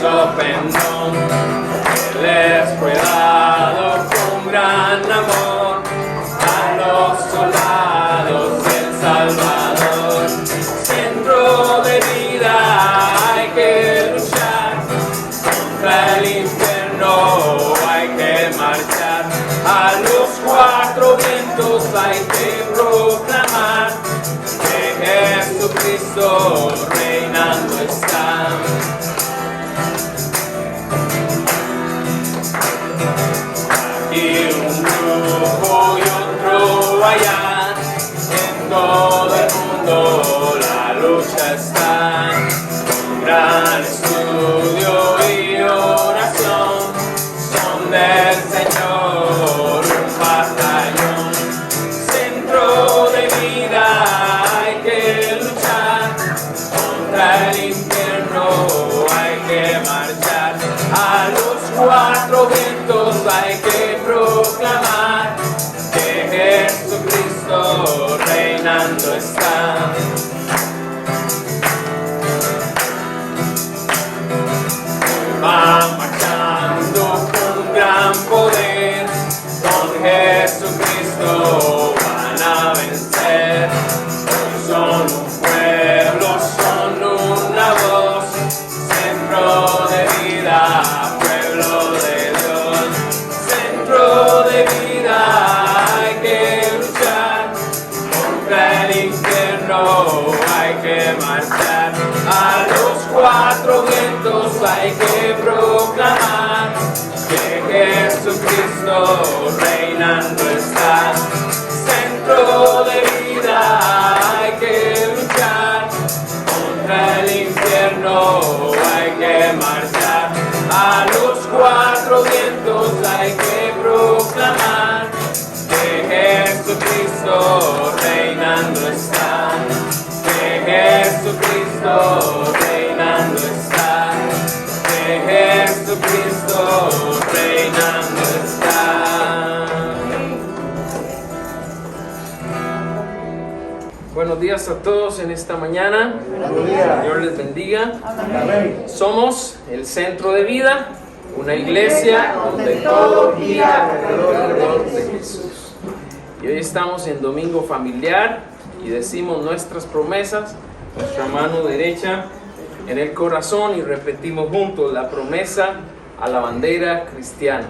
open door. Él es cuidado con gran amor a los soldados del Salvador. Centro de vida hay que luchar contra el infierno, hay que marchar. A los cuatro vientos hay que proclamar que Jesucristo reinando está. Aquí un grupo y otro allá, en todo el mundo la lucha está. Un gran estudio y oración son del Señor un batallón. Centro de vida hay que luchar contra el infierno, hay que marchar. A los cuatro vientos hay que proclamar que Jesucristo reinando está. Va marchando con gran poder, con Jesucristo van a vencer. Hoy son un pueblo, son una voz, centro de vida, pueblo de Dios. Centro de vida hay que luchar contra el infierno, hay que marchar. A los cuatro vientos hay que proclamar que Jesucristo reinando está. Centro de vida hay que luchar contra el infierno, hay que marchar. A los cuatro vientos hay que proclamar que Jesucristo reinando está. Que Jesucristo reinando está. Que Jesucristo reinando está. Buenos días a todos en esta mañana. Dios les bendiga. Somos el Centro de Vida, una iglesia donde todo gira alrededor de Jesús. Y hoy estamos en Domingo Familiar y decimos nuestras promesas, nuestra mano derecha en el corazón, y repetimos juntos la promesa a la bandera cristiana.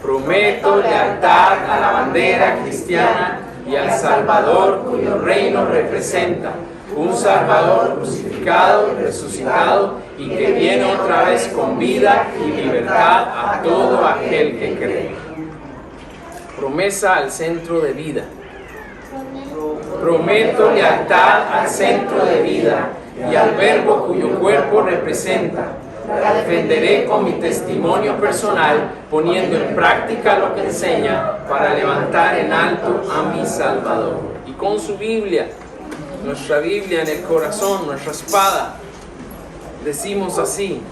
Prometo lealtad a la bandera cristiana y al Salvador cuyo reino representa, un Salvador crucificado y resucitado y que viene otra vez con vida y libertad a todo aquel que cree. Promesa al Centro de Vida. Prometo lealtad al Centro de Vida y al Verbo cuyo cuerpo representa. La defenderé con mi testimonio personal, poniendo en práctica lo que enseña para levantar en alto a mi Salvador. Y con su Biblia, nuestra Biblia en el corazón, nuestra espada, decimos así: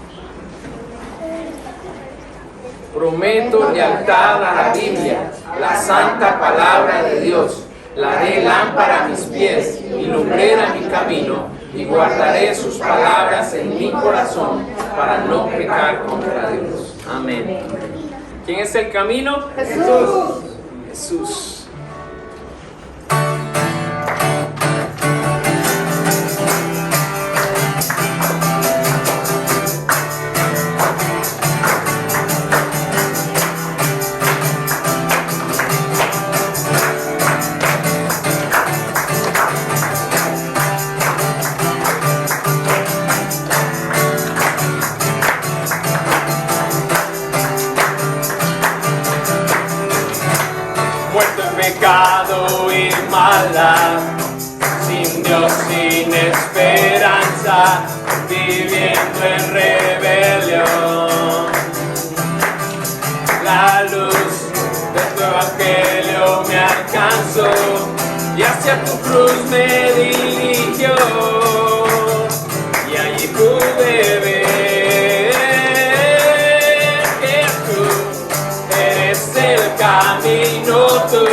prometo lealtad a la Biblia, la santa palabra de Dios. La haré lámpara a mis pies y lumbrera mi camino, y guardaré sus palabras en mi corazón para no pecar contra Dios. Amén. ¿Quién es el camino? Jesús. Jesús. Pecado y maldad, sin Dios, sin esperanza, viviendo en rebelión. La luz de tu evangelio me alcanzó y hacia tu cruz me dirigió, y allí pude ver que tú eres el camino, tú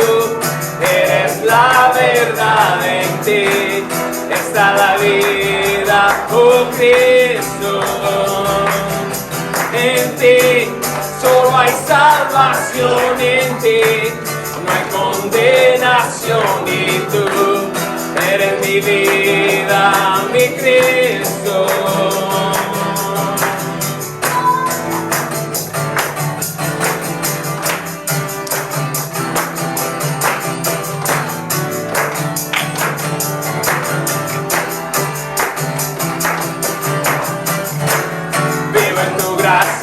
eres la verdad, en ti está la vida, oh Cristo. salvación en ti, no hay condenación y tú eres mi vida, mi Cristo.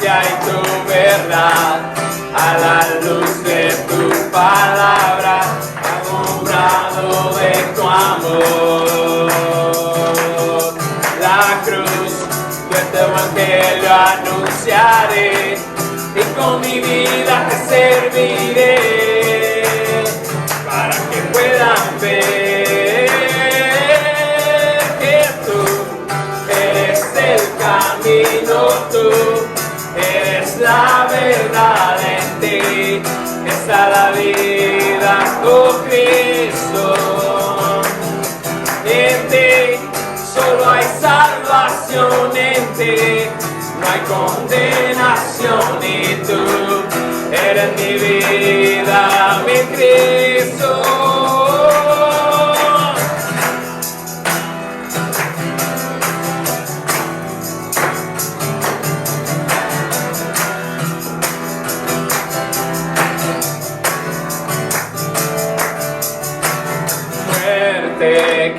Y tu verdad, a la luz de tu palabra, alumbrado de tu amor. La cruz de tu evangelio anunciaré y con mi vida te serviré para que puedan ver que tú eres el camino, tú eres la verdad, en ti está la vida, oh Cristo. En ti solo hay salvación, en ti no hay condenación y tú eres mi vida, mi Cristo.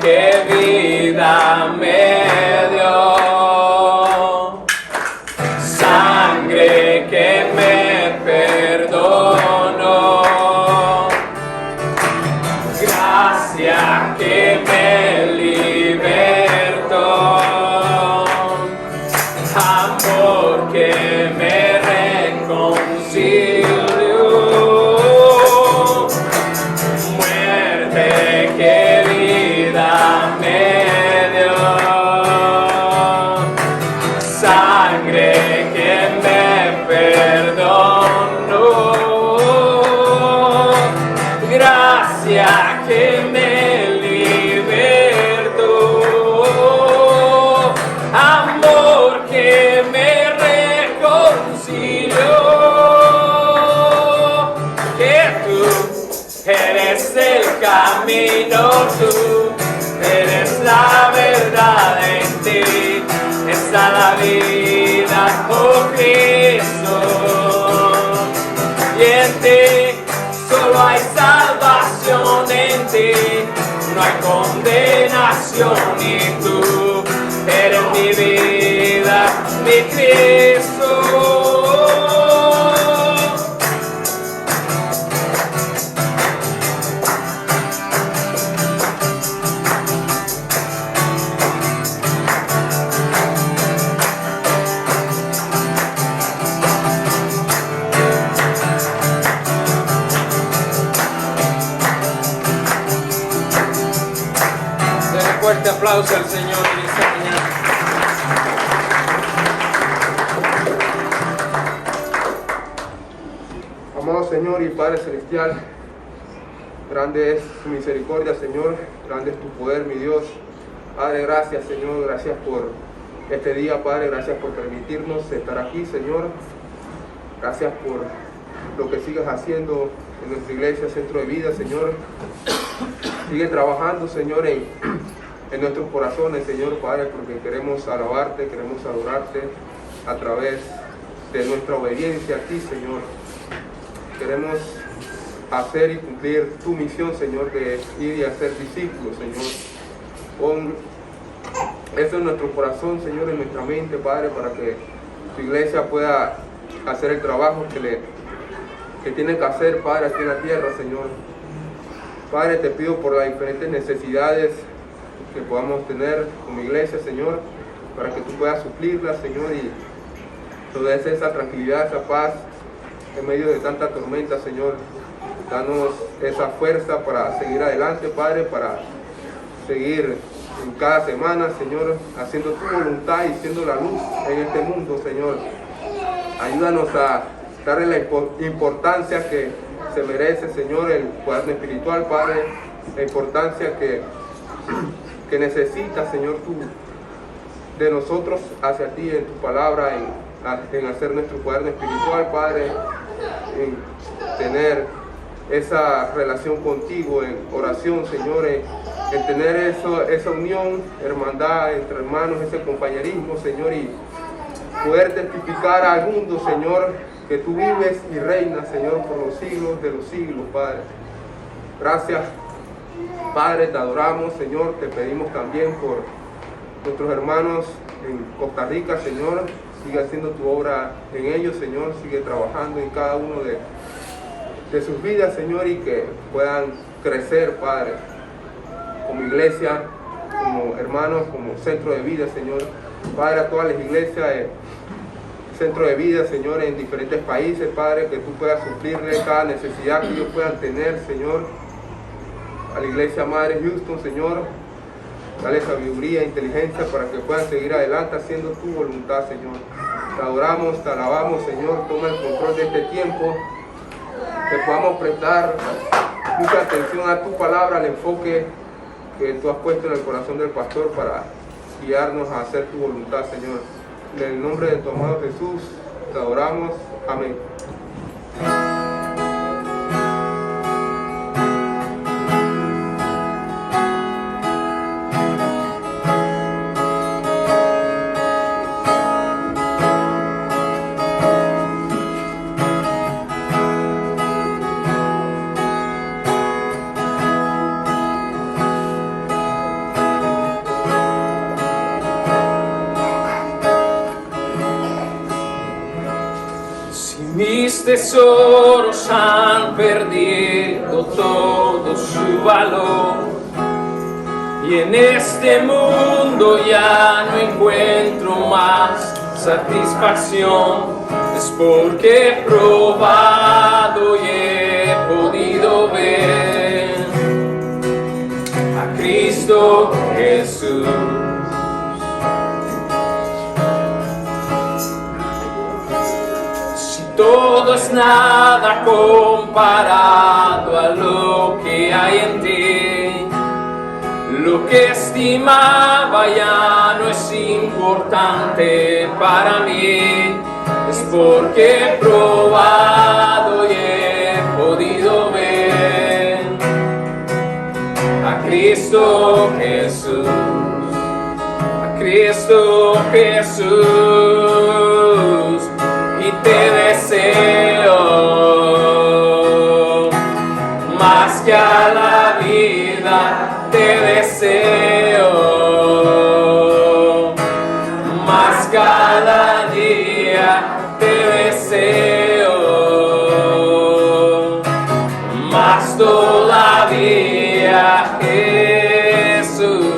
Que vida me dio, sangre que me perdonó, gracia que me libertó, amor que me reconcilió, muerte que me dio, sangre que me perdonó, gracia que me libertó, amor que me reconcilió, que tú eres el camino, tú eres la verdad, en ti está la vida, oh Cristo. Y en ti solo hay salvación, en ti no hay condenación y tú eres mi vida, mi Cristo. Fuerte aplauso al Señor en esta mañana. Amado Señor y Padre Celestial, grande es tu misericordia, Señor, grande es tu poder, mi Dios. Padre, gracias, Señor, gracias por este día, Padre, gracias por permitirnos estar aquí, Señor. Gracias por lo que sigues haciendo en nuestra iglesia, Centro de Vida, Señor. Sigue trabajando, Señor, en nuestros corazones, Señor, Padre, porque queremos alabarte, queremos adorarte a través de nuestra obediencia a ti, Señor. Queremos hacer y cumplir tu misión, Señor, de ir y hacer discípulos, Señor. Pon eso en nuestro corazón, Señor, en nuestra mente, Padre, para que tu iglesia pueda hacer el trabajo que tiene que hacer, Padre, aquí en la tierra, Señor. Padre, te pido por las diferentes necesidades que podamos tener como iglesia, Señor, para que tú puedas suplirlas, Señor, y nos des esa tranquilidad, esa paz en medio de tanta tormenta, Señor. Danos esa fuerza para seguir adelante, Padre, para seguir en cada semana, Señor, haciendo tu voluntad y siendo la luz en este mundo, Señor. Ayúdanos a darle la importancia que se merece, Señor, el cuaderno espiritual, Padre, la importancia que necesitas, Señor, tú de nosotros hacia ti en tu palabra, en hacer nuestro cuaderno espiritual, Padre. en tener esa relación contigo, en oración, Señor, en tener esa unión, hermandad entre hermanos, ese compañerismo, Señor, y poder testificar al mundo, Señor, que tú vives y reinas, Señor, por los siglos de los siglos, Padre. Gracias, Padre, te adoramos, Señor, te pedimos también por nuestros hermanos en Costa Rica, Señor, sigue haciendo tu obra en ellos, Señor, sigue trabajando en cada uno de sus vidas, Señor, y que puedan crecer, Padre, como iglesia, como hermanos, como centro de vida, Señor. Padre, a todas las iglesias, centro de vida, Señor, en diferentes países, Padre, que tú puedas suplirle cada necesidad que ellos puedan tener, Señor. A la iglesia Madre Houston, Señor, dale sabiduría e inteligencia para que puedan seguir adelante haciendo tu voluntad, Señor. Te adoramos, te alabamos, Señor, toma el control de este tiempo, que podamos prestar mucha atención a tu palabra, al enfoque que tú has puesto en el corazón del pastor para guiarnos a hacer tu voluntad, Señor. En el nombre de tu amado Jesús, te adoramos. Amén. Mis tesoros han perdido todo su valor y en este mundo ya no encuentro más satisfacción. Es porque he probado y he podido ver a Cristo Jesús. Todo es nada comparado a lo que hay en ti. Lo que estimaba ya no es importante para mí. Es porque he probado y he podido ver a Cristo Jesús. A Cristo Jesús. Y te deseo más que a la vida, te deseo más cada día, te deseo más todavía, Jesús.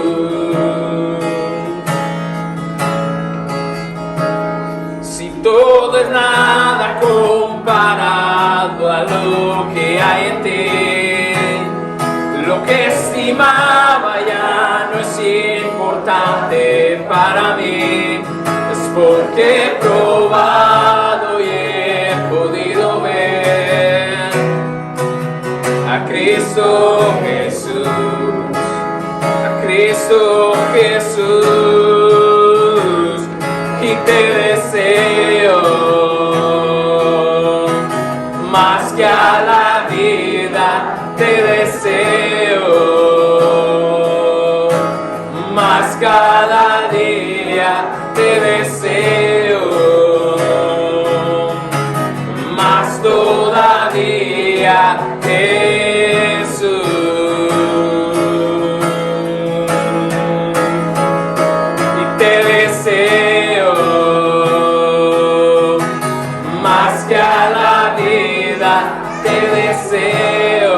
Todo es nada comparado a lo que hay en ti. Lo que estimaba ya no es importante para mí. Es porque he probado y he podido ver a Cristo Jesús. A Cristo Jesús. Y te deseo más que a la vida, te deseo más cada día, te deseo más todavía, Jesús. Y te deseo más que a la vida, te deseo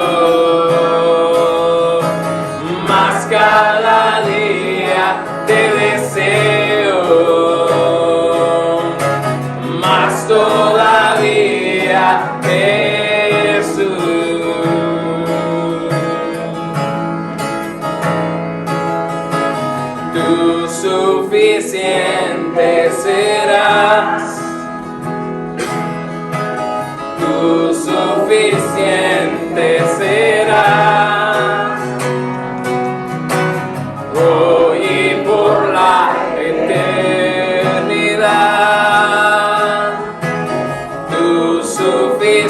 más cada día, te deseo más todavía, Jesús. Tú suficiente serás. Tú suficiente serás hoy y por la eternidad. Tú suficiente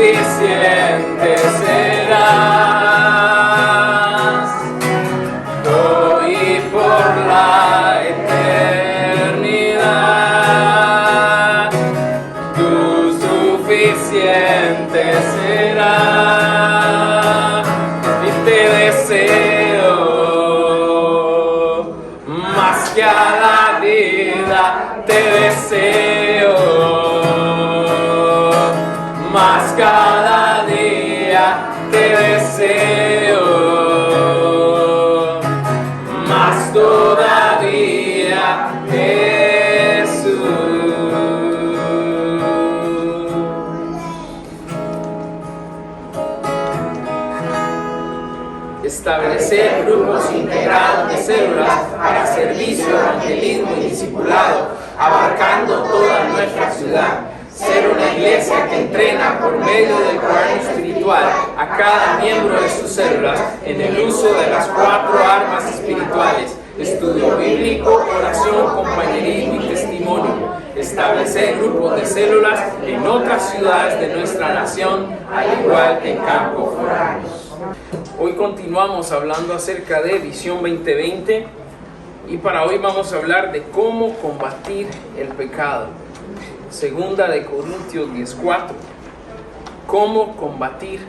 suficiente serás hoy y por la eternidad. Tú suficiente serás y te deseo más que a la vida, te deseo más cada día, te deseo más todavía, Jesús. Establecer grupos integrados de células para servicio, evangelismo y discipulado, abarcando toda nuestra ciudad. Ser una iglesia que entrena por medio del cuaderno espiritual a cada miembro de sus células en el uso de las 4 armas espirituales: estudio bíblico, oración, compañerismo y testimonio. Establecer grupos de células en otras ciudades de nuestra nación, al igual que en campos foráneos. Hoy continuamos hablando acerca de Visión 2020 y para hoy vamos a hablar de cómo combatir el pecado. Segunda de Corintios 10:4. ¿Cómo combatir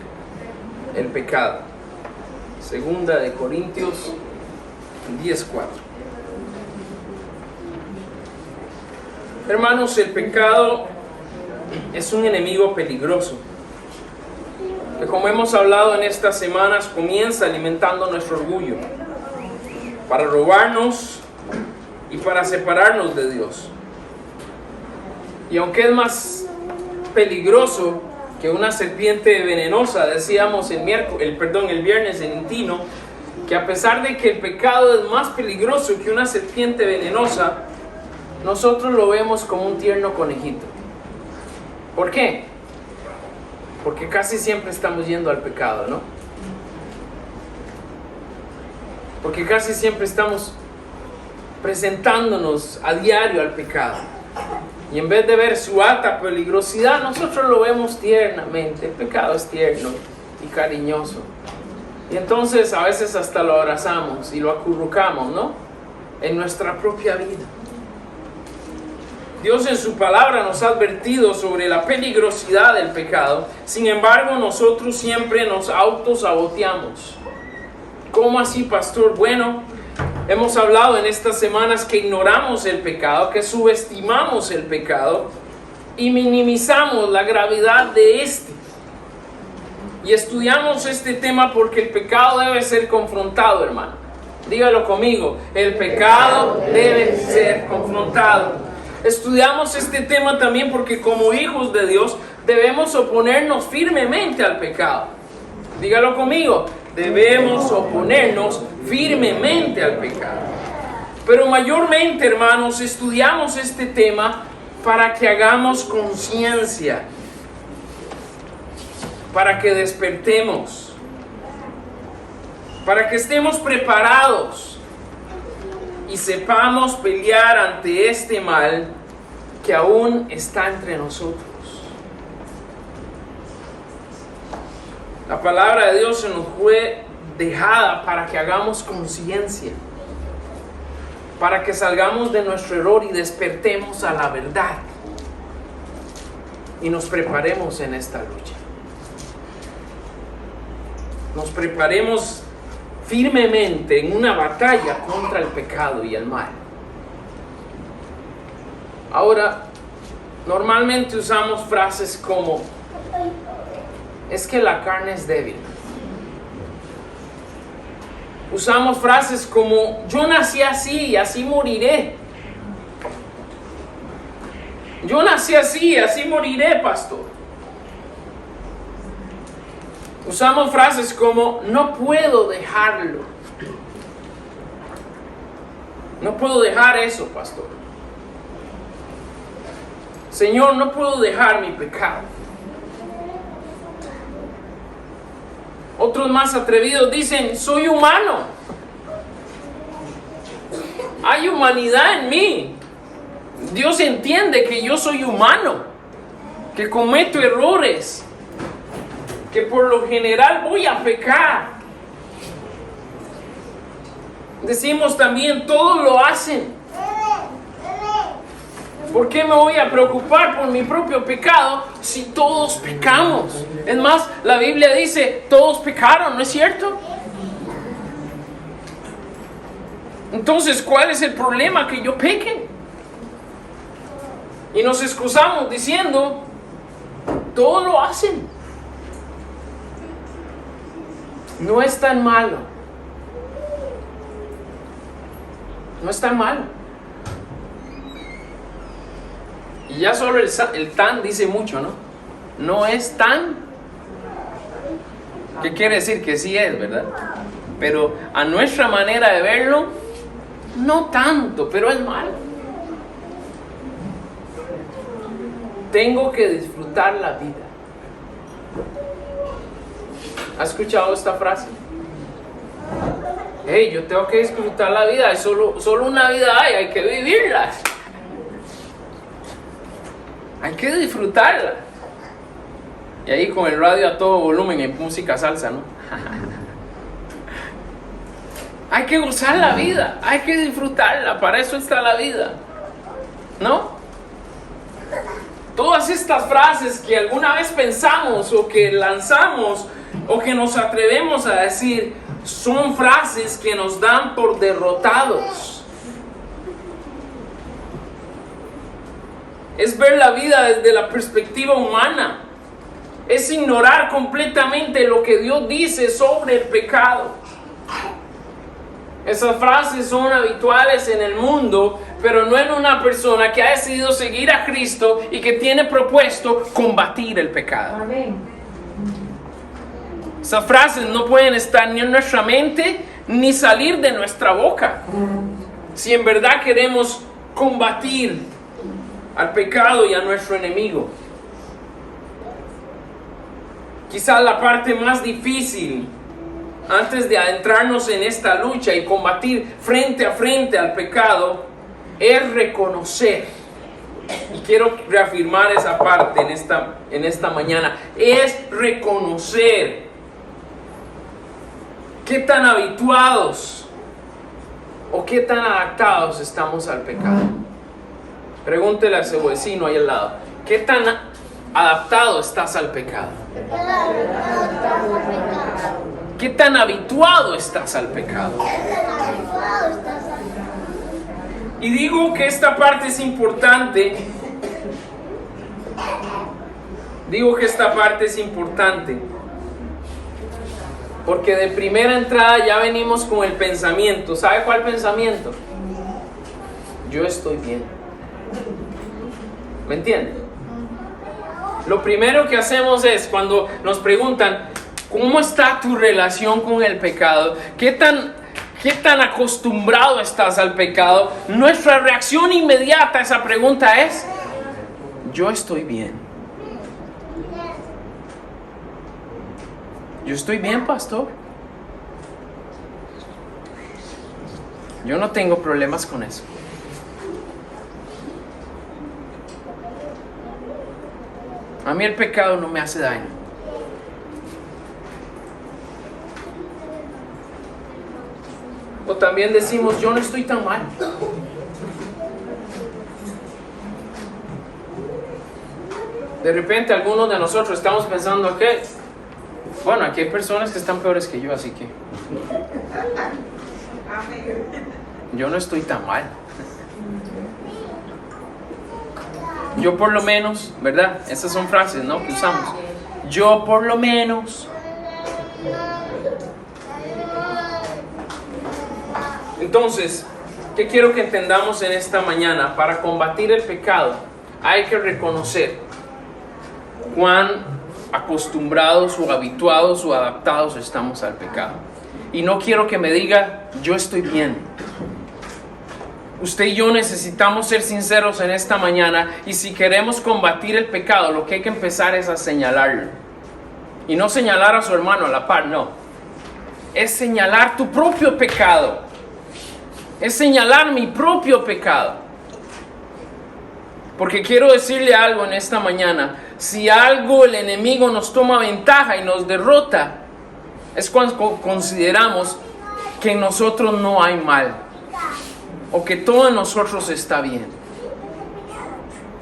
el pecado? Segunda de Corintios 10:4. Hermanos, el pecado es un enemigo peligroso, que como hemos hablado en estas semanas, comienza alimentando nuestro orgullo, para robarnos y para separarnos de Dios. Y aunque es más peligroso que una serpiente venenosa, decíamos el viernes en Intino, que a pesar de que el pecado es más peligroso que una serpiente venenosa, nosotros lo vemos como un tierno conejito. ¿Por qué? Porque casi siempre estamos yendo al pecado, ¿no? Porque casi siempre estamos presentándonos a diario al pecado. Y en vez de ver su alta peligrosidad, nosotros lo vemos tiernamente. El pecado es tierno y cariñoso. Y entonces a veces hasta lo abrazamos y lo acurrucamos, ¿no? En nuestra propia vida. Dios en su palabra nos ha advertido sobre la peligrosidad del pecado. Sin embargo, nosotros siempre nos autosaboteamos. ¿Cómo así, pastor? Bueno, hemos hablado en estas semanas que ignoramos el pecado, que subestimamos el pecado y minimizamos la gravedad de este. Y estudiamos este tema porque el pecado debe ser confrontado, hermano. Dígalo conmigo, el pecado debe ser confrontado. Estudiamos este tema también porque como hijos de Dios debemos oponernos firmemente al pecado. Dígalo conmigo, debemos oponernos firmemente al pecado. Pero mayormente, hermanos, estudiamos este tema para que hagamos conciencia, para que despertemos, para que estemos preparados y sepamos pelear ante este mal que aún está entre nosotros. La palabra de Dios se nos fue dejada para que hagamos conciencia, para que salgamos de nuestro error y despertemos a la verdad y nos preparemos en esta lucha. Nos preparemos firmemente en una batalla contra el pecado y el mal. Ahora, normalmente usamos frases como: es que la carne es débil. Usamos frases como: yo nací así y así moriré. Yo nací así y así moriré, pastor. Usamos frases como: no puedo dejarlo. No puedo dejar eso, pastor. Señor, no puedo dejar mi pecado. Otros más atrevidos dicen: soy humano. Hay humanidad en mí. Dios entiende que yo soy humano, que cometo errores, que por lo general voy a pecar. Decimos también, todos lo hacen. ¿Por qué me voy a preocupar por mi propio pecado si todos pecamos? Es más, la Biblia dice, todos pecaron, ¿no es cierto? Entonces, ¿cuál es el problema que yo peque? Y nos excusamos diciendo, todos lo hacen. No es tan malo. No es tan malo. Y ya solo el tan dice mucho, ¿no? No es tan. ¿Qué quiere decir? Que sí es, ¿verdad? Pero a nuestra manera de verlo, no tanto, pero es malo. Tengo que disfrutar la vida. ¿Has escuchado esta frase? Hey, yo tengo que disfrutar la vida. Solo una vida hay que vivirla. Hay que disfrutarla. Y ahí con el radio a todo volumen en música salsa, ¿no? Hay que gozar la vida, hay que disfrutarla, para eso está la vida, ¿no? Todas estas frases que alguna vez pensamos o que lanzamos o que nos atrevemos a decir son frases que nos dan por derrotados. Es ver la vida desde la perspectiva humana. Es ignorar completamente lo que Dios dice sobre el pecado. Esas frases son habituales en el mundo, pero no en una persona que ha decidido seguir a Cristo y que tiene propuesto combatir el pecado. Amén. Esas frases no pueden estar ni en nuestra mente ni salir de nuestra boca. Si en verdad queremos combatir al pecado y a nuestro enemigo. Quizás la parte más difícil antes de adentrarnos en esta lucha y combatir frente a frente al pecado es reconocer. Y quiero reafirmar esa parte en esta mañana. Es reconocer qué tan habituados o qué tan adaptados estamos al pecado. Pregúntele a su vecino ahí al lado, ¿qué tan adaptado estás al pecado? ¿Qué tan habituado estás al pecado? Y digo que esta parte es importante. Porque de primera entrada ya venimos con el pensamiento. ¿Sabe cuál pensamiento? Yo estoy bien. ¿Me entienden? Lo primero que hacemos es cuando nos preguntan ¿cómo está tu relación con el pecado? ¿Qué tan acostumbrado estás al pecado? Nuestra reacción inmediata a esa pregunta es yo estoy bien. Yo estoy bien, pastor. Yo no tengo problemas con eso. A mí el pecado no me hace daño. O también decimos, yo no estoy tan mal. De repente algunos de nosotros estamos pensando que, bueno, aquí hay personas que están peores que yo, así que yo no estoy tan mal. Yo por lo menos, ¿verdad? Esas son frases, ¿no? Que usamos. Yo por lo menos. Entonces, ¿qué quiero que entendamos en esta mañana? Para combatir el pecado, hay que reconocer cuán acostumbrados o habituados o adaptados estamos al pecado. Y no quiero que me diga, yo estoy bien. Usted y yo necesitamos ser sinceros en esta mañana, y si queremos combatir el pecado, lo que hay que empezar es a señalarlo. Y no señalar a su hermano a la par, no. Es señalar tu propio pecado. Es señalar mi propio pecado. Porque quiero decirle algo en esta mañana. Si algo el enemigo nos toma ventaja y nos derrota, es cuando consideramos que en nosotros no hay mal, o que todo en nosotros está bien.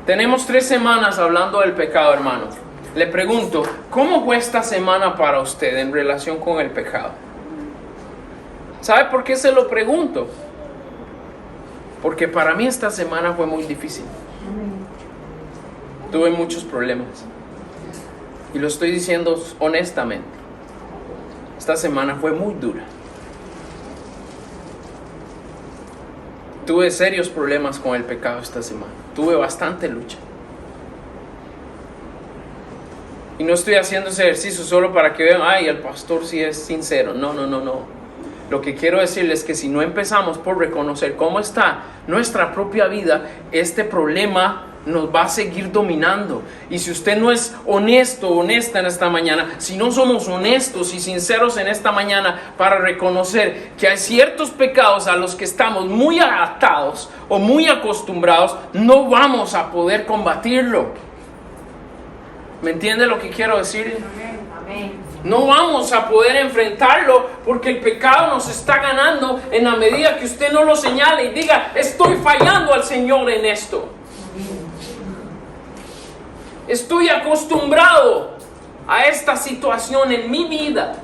Tenemos 3 semanas hablando del pecado, hermano. Le pregunto, ¿cómo fue esta semana para usted en relación con el pecado? ¿Sabe por qué se lo pregunto? Porque para mí esta semana fue muy difícil. Tuve muchos problemas. Y lo estoy diciendo honestamente. Esta semana fue muy dura. Tuve serios problemas con el pecado esta semana. Tuve bastante lucha. Y no estoy haciendo ese ejercicio solo para que vean, ay, el pastor sí es sincero. No. Lo que quiero decirles es que si no empezamos por reconocer cómo está nuestra propia vida, este problema nos va a seguir dominando. Y si usted no es honesto o honesta en esta mañana, si no somos honestos y sinceros en esta mañana para reconocer que hay ciertos pecados a los que estamos muy adaptados o muy acostumbrados, no vamos a poder combatirlo. ¿Me entiende lo que quiero decirle? Amén. No vamos a poder enfrentarlo porque el pecado nos está ganando en la medida que usted no lo señale y diga, estoy fallando al Señor en esto. Estoy acostumbrado a esta situación en mi vida.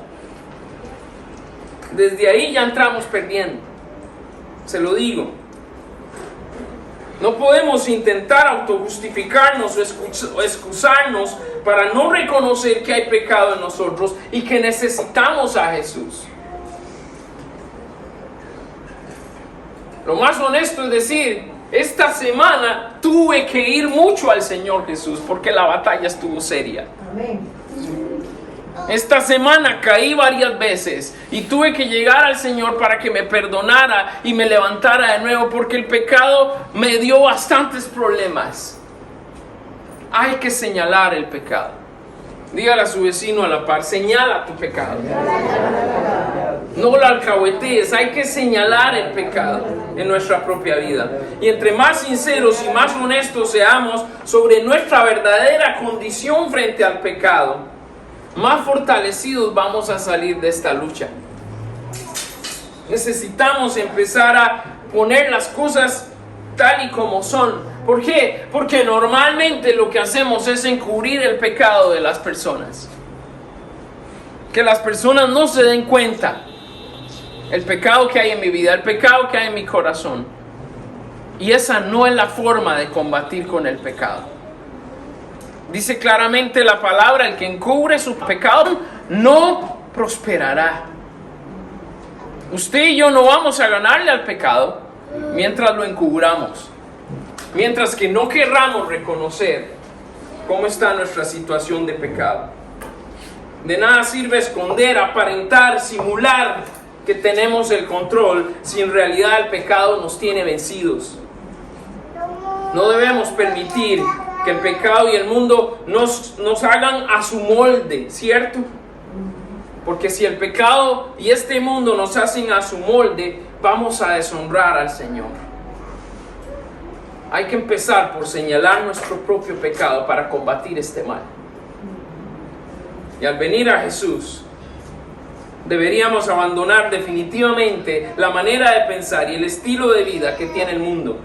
Desde ahí ya entramos perdiendo. Se lo digo. No podemos intentar autojustificarnos o excusarnos para no reconocer que hay pecado en nosotros y que necesitamos a Jesús. Lo más honesto es decir, esta semana tuve que ir mucho al Señor Jesús porque la batalla estuvo seria. Amén. Esta semana caí varias veces y tuve que llegar al Señor para que me perdonara y me levantara de nuevo porque el pecado me dio bastantes problemas. Hay que señalar el pecado. Dígale a su vecino a la par, señala tu pecado. No lo alcahuetees, hay que señalar el pecado en nuestra propia vida. Y entre más sinceros y más honestos seamos sobre nuestra verdadera condición frente al pecado, más fortalecidos vamos a salir de esta lucha. Necesitamos empezar a poner las cosas tal y como son. ¿Por qué? Porque normalmente lo que hacemos es encubrir el pecado de las personas. Que las personas no se den cuenta el pecado que hay en mi vida, el pecado que hay en mi corazón. Y esa no es la forma de combatir con el pecado. Dice claramente la palabra, el que encubre su pecado no prosperará. Usted y yo no vamos a ganarle al pecado mientras lo encubramos. Mientras que no querramos reconocer cómo está nuestra situación de pecado. De nada sirve esconder, aparentar, simular que tenemos el control si en realidad el pecado nos tiene vencidos. No debemos permitir que el pecado y el mundo nos hagan a su molde, ¿cierto? Porque si el pecado y este mundo nos hacen a su molde, vamos a deshonrar al Señor. Hay que empezar por señalar nuestro propio pecado para combatir este mal. Y al venir a Jesús, deberíamos abandonar definitivamente la manera de pensar y el estilo de vida que tiene el mundo.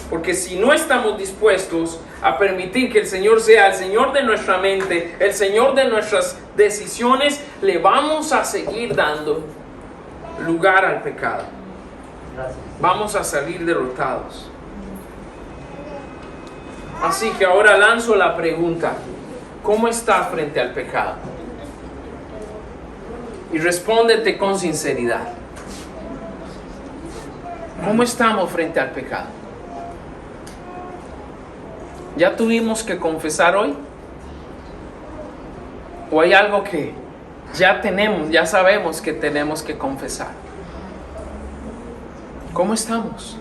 Porque si no estamos dispuestos a permitir que el Señor sea el Señor de nuestra mente, el Señor de nuestras decisiones, le vamos a seguir dando lugar al pecado. Vamos a salir derrotados. Así que ahora lanzo la pregunta: ¿cómo estás frente al pecado? Y respóndete con sinceridad. ¿Cómo estamos frente al pecado? ¿Ya tuvimos que confesar hoy? ¿O hay algo que ya sabemos que tenemos que confesar? ¿Cómo estamos?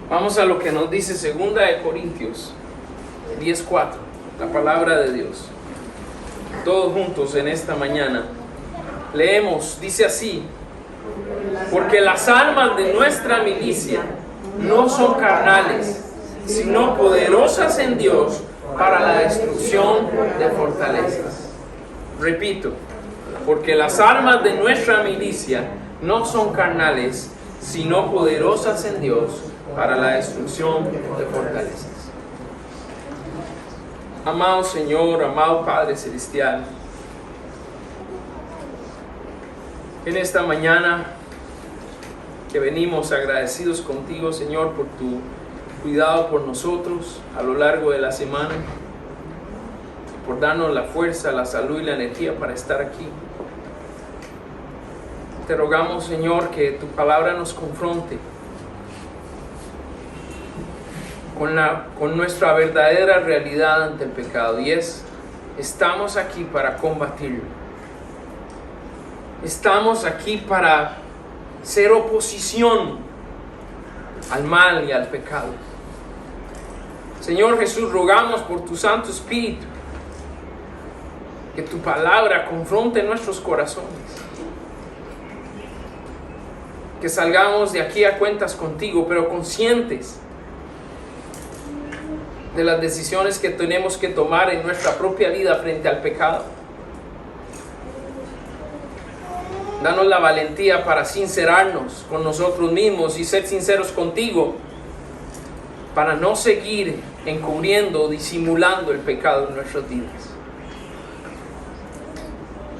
Vamos a lo que nos dice 2 Corintios 10:4, la palabra de Dios. Todos juntos en esta mañana leemos, dice así: porque las armas de nuestra milicia no son carnales, sino poderosas en Dios para la destrucción de fortalezas. Repito, porque las armas de nuestra milicia no son carnales, sino poderosas en Dios para la destrucción de fortalezas. Amado Señor, amado Padre Celestial, en esta mañana que venimos agradecidos contigo, Señor, por tu cuidado por nosotros a lo largo de la semana, por darnos la fuerza, la salud y la energía para estar aquí. Te rogamos, Señor, que tu palabra nos confronte con nuestra verdadera realidad ante el pecado, y estamos aquí para combatirlo. Estamos aquí para ser oposición al mal y al pecado. Señor Jesús, rogamos por tu Santo Espíritu que tu palabra confronte nuestros corazones, que salgamos de aquí a cuentas contigo, pero conscientes de las decisiones que tenemos que tomar en nuestra propia vida frente al pecado. Danos la valentía para sincerarnos con nosotros mismos y ser sinceros contigo, para no seguir encubriendo o disimulando el pecado en nuestras vidas.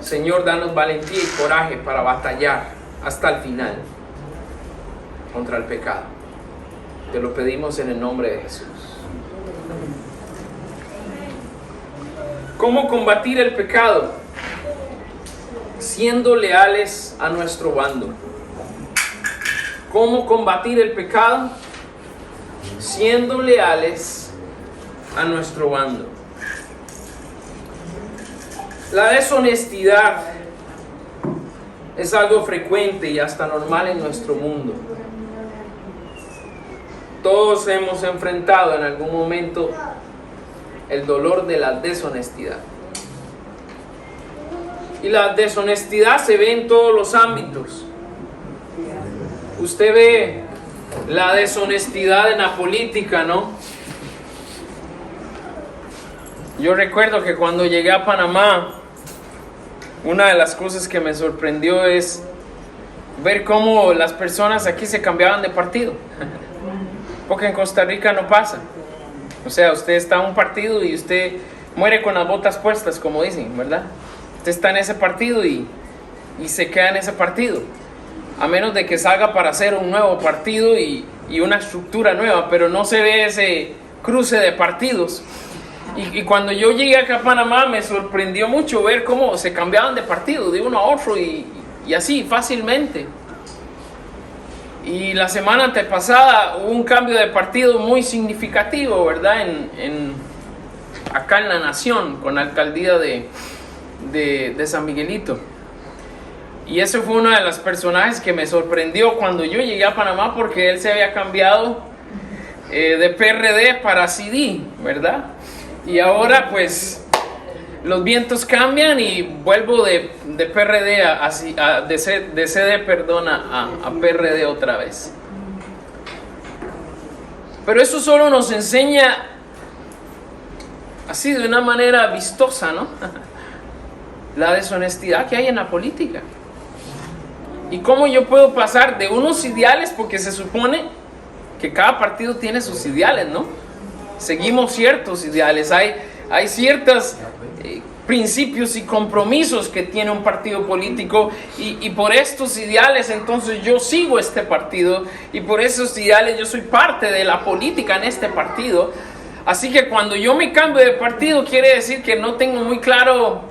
Señor, danos valentía y coraje para batallar hasta el final contra el pecado. Te lo pedimos en el nombre de Jesús. ¿Cómo combatir el pecado? Siendo leales a nuestro bando. ¿Cómo combatir el pecado? Siendo leales a nuestro bando. La deshonestidad es algo frecuente y hasta normal en nuestro mundo. Todos hemos enfrentado en algún momento el dolor de la deshonestidad. Y la deshonestidad se ve en todos los ámbitos. Usted ve la deshonestidad en la política, ¿no? Yo recuerdo que cuando llegué a Panamá, una de las cosas que me sorprendió es ver cómo las personas aquí se cambiaban de partido. Porque en Costa Rica no pasa. O sea, usted está en un partido y usted muere con las botas puestas, como dicen, ¿verdad? Usted está en ese partido y se queda en ese partido. A menos de que salga para hacer un nuevo partido y una estructura nueva, pero no se ve ese cruce de partidos. Y cuando yo llegué acá a Panamá me sorprendió mucho ver cómo se cambiaban de partido de uno a otro y así fácilmente. Y la semana antepasada hubo un cambio de partido muy significativo, ¿verdad? Acá en la nación, con la alcaldía de San Miguelito. Y ese fue uno de los personajes que me sorprendió cuando yo llegué a Panamá, porque él se había cambiado de PRD para CD, ¿verdad? Y ahora pues los vientos cambian y vuelvo de PRD de CD, perdón, a PRD otra vez. Pero eso solo nos enseña así de una manera vistosa, ¿no? La deshonestidad que hay en la política. Y cómo yo puedo pasar de unos ideales, porque se supone que cada partido tiene sus ideales, ¿no? Seguimos ciertos ideales, hay ciertos principios y compromisos que tiene un partido político y por estos ideales entonces yo sigo este partido y por esos ideales yo soy parte de la política en este partido. Así que cuando yo me cambio de partido quiere decir que no tengo muy claro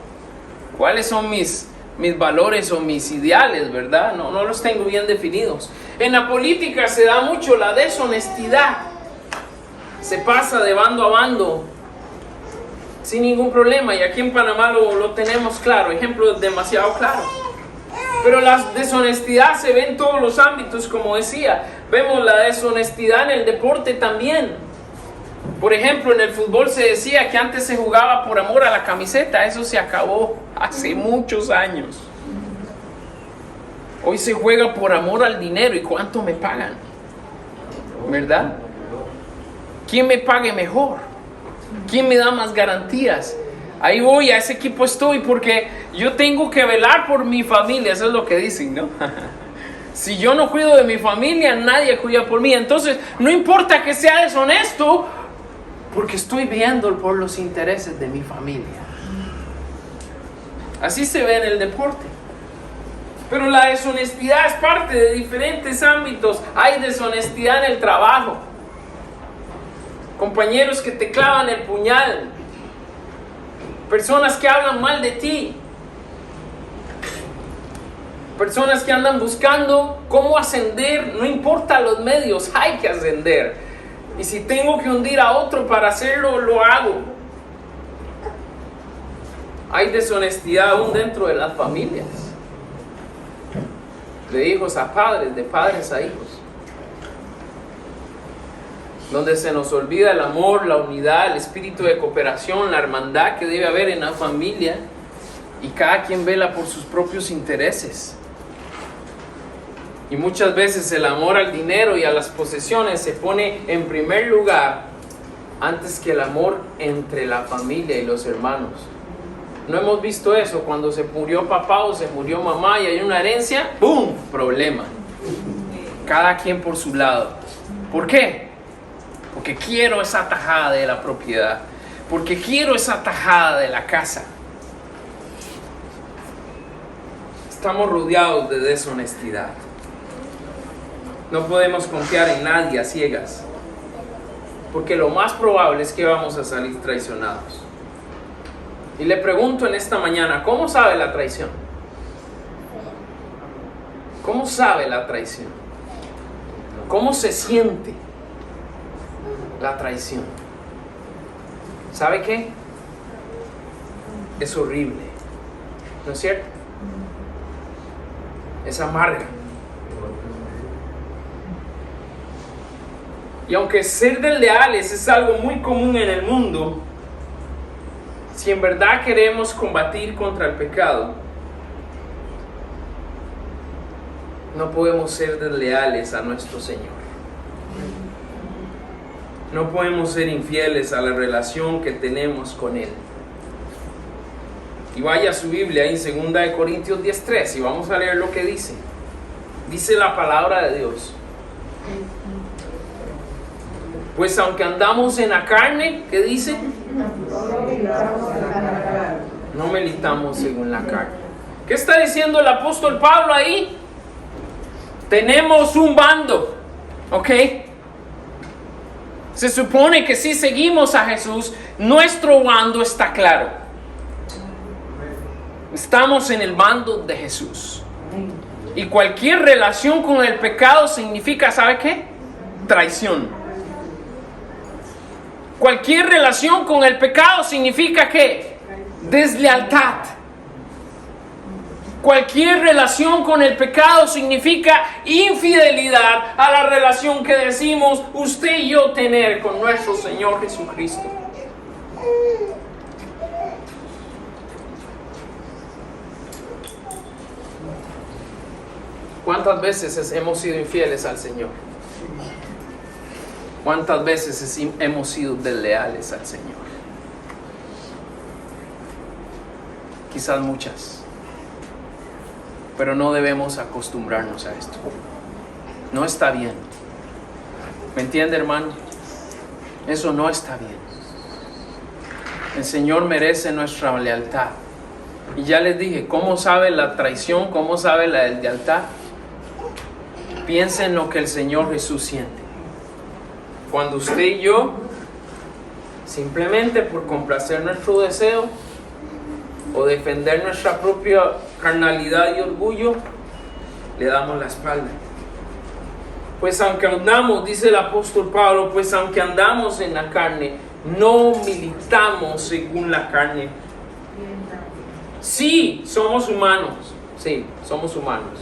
cuáles son mis valores o mis ideales, ¿verdad? No los tengo bien definidos. En la política se da mucho la deshonestidad. Se pasa de bando a bando sin ningún problema, y aquí en Panamá lo tenemos claro, ejemplos demasiado claros. Pero la deshonestidad se ve en todos los ámbitos, como decía. Vemos la deshonestidad en el deporte también. Por ejemplo, en el fútbol se decía que antes se jugaba por amor a la camiseta. Eso se acabó hace muchos años. Hoy se juega por amor al dinero y cuánto me pagan, ¿verdad? ¿Quién me pague mejor? ¿Quién me da más garantías? Ahí voy, a ese equipo estoy porque yo tengo que velar por mi familia. Eso es lo que dicen, ¿no? Si yo no cuido de mi familia, nadie cuida por mí. Entonces, no importa que sea deshonesto, porque estoy viendo por los intereses de mi familia. Así se ve en el deporte. Pero la deshonestidad es parte de diferentes ámbitos. Hay deshonestidad en el trabajo. Compañeros que te clavan el puñal. Personas que hablan mal de ti. Personas que andan buscando cómo ascender. No importa los medios, hay que ascender. Y si tengo que hundir a otro para hacerlo, lo hago. Hay deshonestidad aún dentro de las familias. De hijos a padres, de padres a hijos. Donde se nos olvida el amor, la unidad, el espíritu de cooperación, la hermandad que debe haber en la familia. Y cada quien vela por sus propios intereses. Y muchas veces el amor al dinero y a las posesiones se pone en primer lugar antes que el amor entre la familia y los hermanos. ¿No hemos visto eso? Cuando se murió papá o se murió mamá y hay una herencia, ¡pum! Problema. Cada quien por su lado. ¿Por qué? Porque quiero esa tajada de la propiedad. Porque quiero esa tajada de la casa. Estamos rodeados de deshonestidad. No podemos confiar en nadie a ciegas. Porque lo más probable es que vamos a salir traicionados. Y le pregunto en esta mañana, ¿cómo sabe la traición? ¿Cómo sabe la traición? ¿Cómo se siente la traición? ¿Sabe qué? Es horrible, ¿no es cierto? Es amarga. Y aunque ser desleales es algo muy común en el mundo, si en verdad queremos combatir contra el pecado, no podemos ser desleales a nuestro Señor. No podemos ser infieles a la relación que tenemos con Él. Y vaya a su Biblia en 2 Corintios 10:3 y vamos a leer lo que dice. Dice la palabra de Dios. Pues aunque andamos en la carne, ¿qué dice? No militamos según la carne. ¿Qué está diciendo el apóstol Pablo ahí? Tenemos un bando, ¿ok? Se supone que si seguimos a Jesús, nuestro bando está claro. Estamos en el bando de Jesús. Y cualquier relación con el pecado significa, ¿sabe qué? Traición. Cualquier relación con el pecado significa ¿qué? Deslealtad. Cualquier relación con el pecado significa infidelidad a la relación que decimos usted y yo tener con nuestro Señor Jesucristo. ¿Cuántas veces hemos sido infieles al Señor? ¿Cuántas veces hemos sido desleales al Señor? Quizás muchas. Pero no debemos acostumbrarnos a esto. No está bien. ¿Me entiende, hermano? Eso no está bien. El Señor merece nuestra lealtad. Y ya les dije, ¿cómo sabe la traición? ¿Cómo sabe la deslealtad? Piensa en lo que el Señor Jesús siente. Cuando usted y yo, simplemente por complacer nuestro deseo o defender nuestra propia carnalidad y orgullo, le damos la espalda. Pues aunque andamos, dice el apóstol Pablo, pues aunque andamos en la carne, no militamos según la carne. Sí, somos humanos. Sí, somos humanos.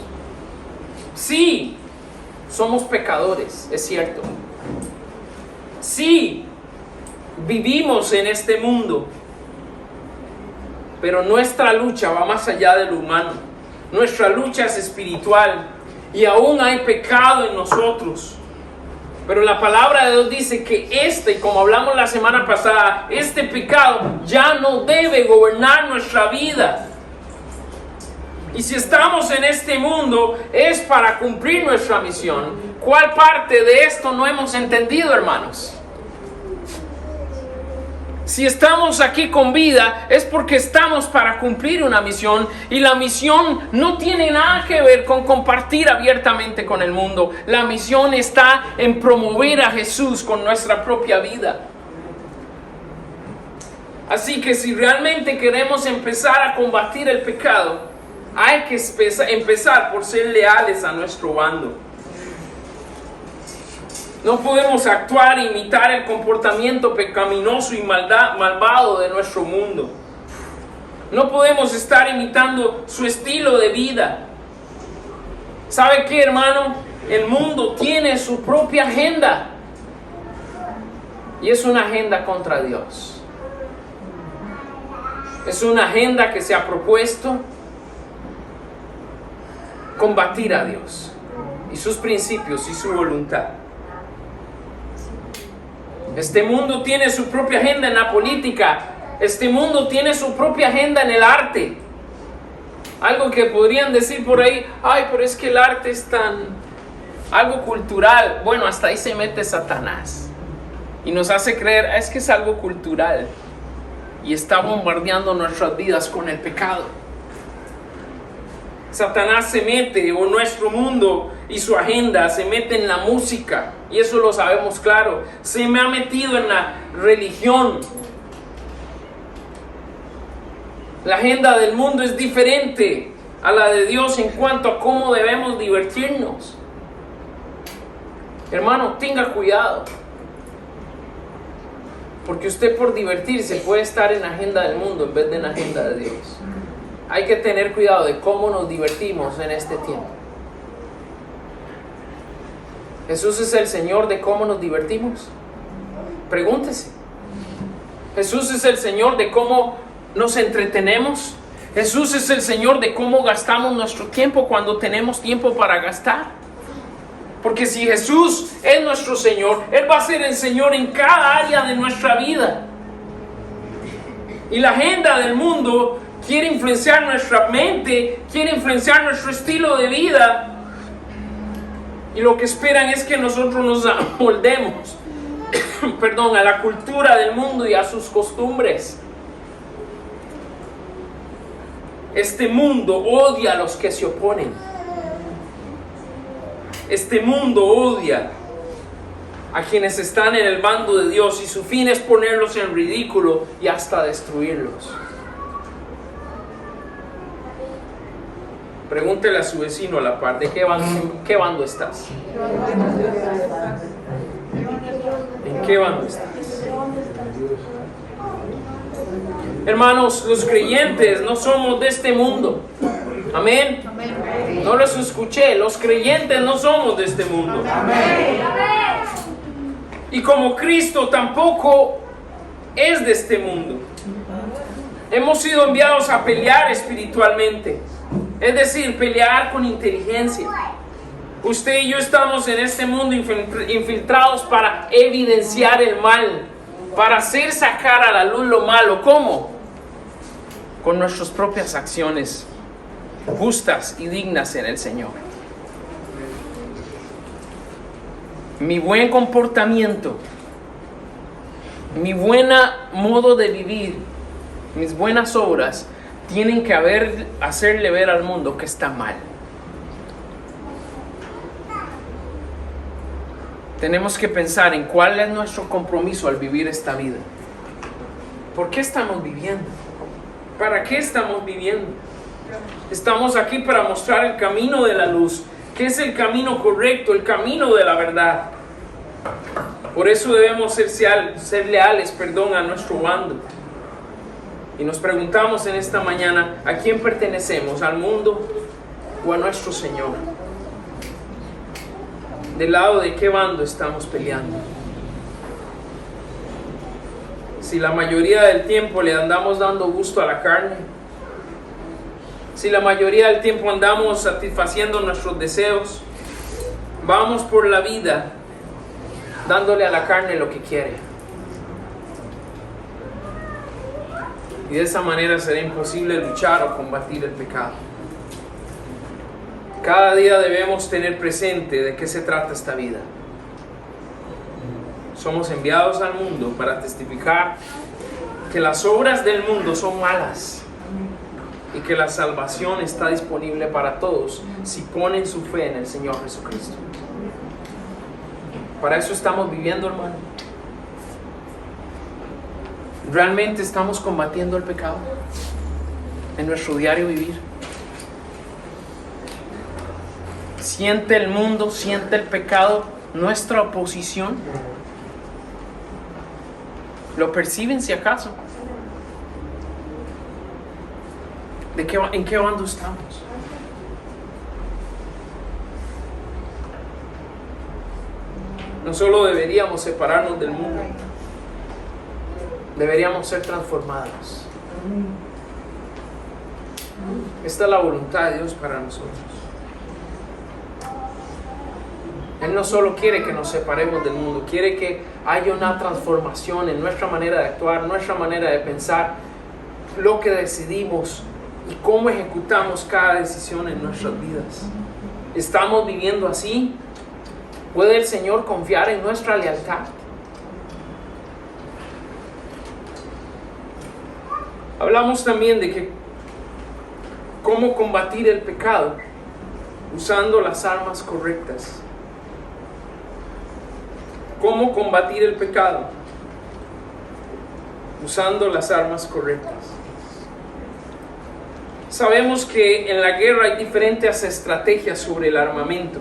Sí, somos pecadores, es cierto. Sí, vivimos en este mundo, pero nuestra lucha va más allá de lo humano. Nuestra lucha es espiritual y aún hay pecado en nosotros. Pero la palabra de Dios dice que como hablamos la semana pasada, este pecado ya no debe gobernar nuestra vida. Y si estamos en este mundo es para cumplir nuestra misión. ¿Cuál parte de esto no hemos entendido, hermanos? Si estamos aquí con vida es porque estamos para cumplir una misión, y la misión no tiene nada que ver con compartir abiertamente con el mundo. La misión está en promover a Jesús con nuestra propia vida. Así que si realmente queremos empezar a combatir el pecado, hay que empezar por ser leales a nuestro bando. No podemos actuar e imitar el comportamiento pecaminoso y malvado de nuestro mundo. No podemos estar imitando su estilo de vida. ¿Sabe qué, hermano? El mundo tiene su propia agenda. Y es una agenda contra Dios. Es una agenda que se ha propuesto combatir a Dios y sus principios y su voluntad. Este mundo tiene su propia agenda en la política. Este mundo tiene su propia agenda en el arte. Algo que podrían decir por ahí, ay, pero es que el arte es algo cultural. Bueno, hasta ahí se mete Satanás y nos hace creer, es que es algo cultural, y está bombardeando nuestras vidas con el pecado. Satanás se mete, o nuestro mundo y su agenda se mete en la música, y eso lo sabemos claro. Se me ha metido en la religión. La agenda del mundo es diferente a la de Dios en cuanto a cómo debemos divertirnos. Hermano, tenga cuidado, porque usted por divertirse puede estar en la agenda del mundo en vez de en la agenda de Dios. Hay que tener cuidado de cómo nos divertimos en este tiempo. ¿Jesús es el Señor de cómo nos divertimos? Pregúntese. ¿Jesús es el Señor de cómo nos entretenemos? ¿Jesús es el Señor de cómo gastamos nuestro tiempo cuando tenemos tiempo para gastar? Porque si Jesús es nuestro Señor, Él va a ser el Señor en cada área de nuestra vida. Y la agenda del mundo quiere influenciar nuestra mente, quiere influenciar nuestro estilo de vida. Y lo que esperan es que nosotros nos amoldemos a la cultura del mundo y a sus costumbres. Este mundo odia a los que se oponen. Este mundo odia a quienes están en el bando de Dios, y su fin es ponerlos en ridículo y hasta destruirlos. Pregúntele a su vecino a la par, ¿de qué bando estás? ¿En qué bando estás? Hermanos, los creyentes no somos de este mundo. Amén. No los escuché. Los creyentes no somos de este mundo. Y como Cristo tampoco es de este mundo. Hemos sido enviados a pelear espiritualmente. Es decir, pelear con inteligencia. Usted y yo estamos en este mundo infiltrados para evidenciar el mal, para hacer sacar a la luz lo malo. ¿Cómo? Con nuestras propias acciones justas y dignas en el Señor. Mi buen comportamiento, mi buen modo de vivir, mis buenas obras tienen que hacerle ver al mundo que está mal. Tenemos que pensar en cuál es nuestro compromiso al vivir esta vida. ¿Por qué estamos viviendo? ¿Para qué estamos viviendo? Estamos aquí para mostrar el camino de la luz, que es el camino correcto, el camino de la verdad. Por eso debemos ser leales a nuestro bando. Y nos preguntamos en esta mañana, ¿a quién pertenecemos? ¿Al mundo o a nuestro Señor? ¿Del lado de qué bando estamos peleando? Si la mayoría del tiempo le andamos dando gusto a la carne, si la mayoría del tiempo andamos satisfaciendo nuestros deseos, vamos por la vida dándole a la carne lo que quiere. Y de esa manera será imposible luchar o combatir el pecado. Cada día debemos tener presente de qué se trata esta vida. Somos enviados al mundo para testificar que las obras del mundo son malas y que la salvación está disponible para todos si ponen su fe en el Señor Jesucristo. Para eso estamos viviendo, hermano. ¿Realmente estamos combatiendo el pecado en nuestro diario vivir? ¿Siente el mundo, siente el pecado nuestra oposición? ¿Lo perciben si acaso? ¿En qué bando estamos? No solo deberíamos separarnos del mundo, deberíamos ser transformados. Esta es la voluntad de Dios para nosotros. Él no solo quiere que nos separemos del mundo, quiere que haya una transformación en nuestra manera de actuar, nuestra manera de pensar, lo que decidimos y cómo ejecutamos cada decisión en nuestras vidas. ¿Estamos viviendo así? ¿Puede el Señor confiar en nuestra lealtad? Hablamos también de que cómo combatir el pecado usando las armas correctas. ¿Cómo combatir el pecado usando las armas correctas? Sabemos que en la guerra hay diferentes estrategias sobre el armamento.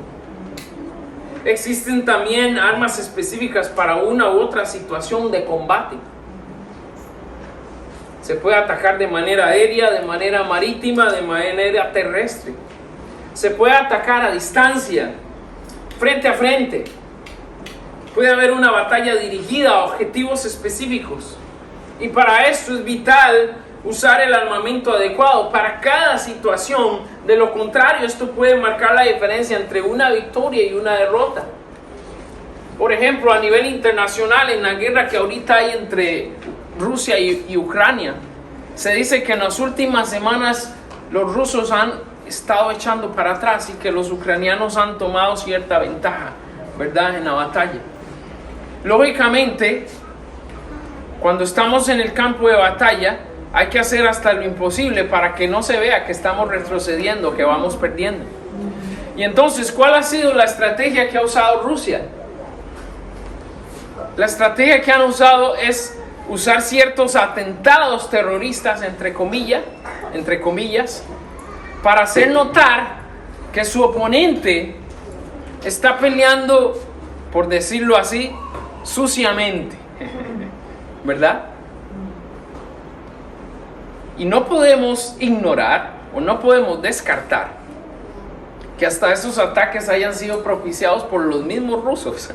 Existen también armas específicas para una u otra situación de combate. Se puede atacar de manera aérea, de manera marítima, de manera terrestre. Se puede atacar a distancia, frente a frente. Puede haber una batalla dirigida a objetivos específicos. Y para esto es vital usar el armamento adecuado para cada situación. De lo contrario, esto puede marcar la diferencia entre una victoria y una derrota. Por ejemplo, a nivel internacional, en la guerra que ahorita hay entre Rusia y Ucrania, se dice que en las últimas semanas los rusos han estado echando para atrás y que los ucranianos han tomado cierta ventaja, ¿verdad?, en la batalla. Lógicamente, cuando estamos en el campo de batalla, hay que hacer hasta lo imposible para que no se vea que estamos retrocediendo, que vamos perdiendo. Y entonces, ¿cuál ha sido la estrategia que ha usado Rusia? La estrategia que han usado es usar ciertos atentados terroristas, entre comillas, para hacer notar que su oponente está peleando, por decirlo así, suciamente, ¿verdad? Y no podemos ignorar o no podemos descartar que hasta esos ataques hayan sido propiciados por los mismos rusos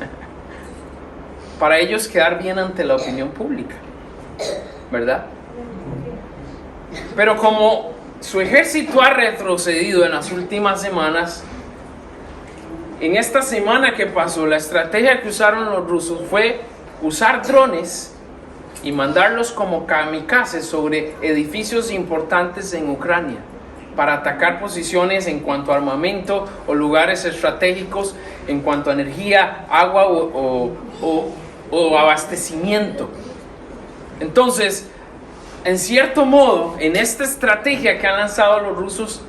para ellos quedar bien ante la opinión pública, ¿verdad? Pero como su ejército ha retrocedido en las últimas semanas, en esta semana que pasó, la estrategia que usaron los rusos fue usar drones y mandarlos como kamikazes sobre edificios importantes en Ucrania para atacar posiciones en cuanto a armamento o lugares estratégicos en cuanto a energía, agua o abastecimiento. Entonces, en cierto modo, en esta estrategia que han lanzado los rusos,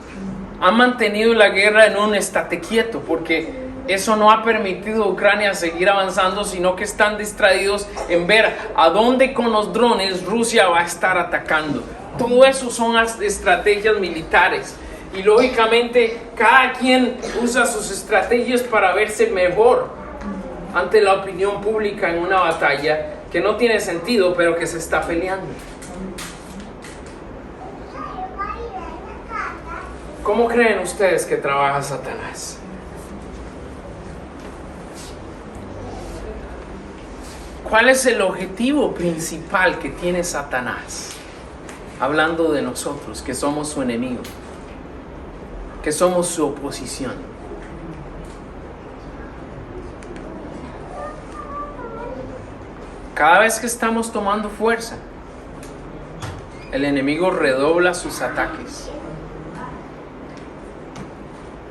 han mantenido la guerra en un estate quieto, porque eso no ha permitido a Ucrania seguir avanzando, sino que están distraídos en ver a dónde con los drones Rusia va a estar atacando. Todo eso son las estrategias militares. Y lógicamente cada quien usa sus estrategias para verse mejor ante la opinión pública en una batalla que no tiene sentido, pero que se está peleando. ¿Cómo creen ustedes que trabaja Satanás? ¿Cuál es el objetivo principal que tiene Satanás? Hablando de nosotros, que somos su enemigo, que somos su oposición. cada vez que estamos tomando fuerza, el enemigo redobla sus ataques.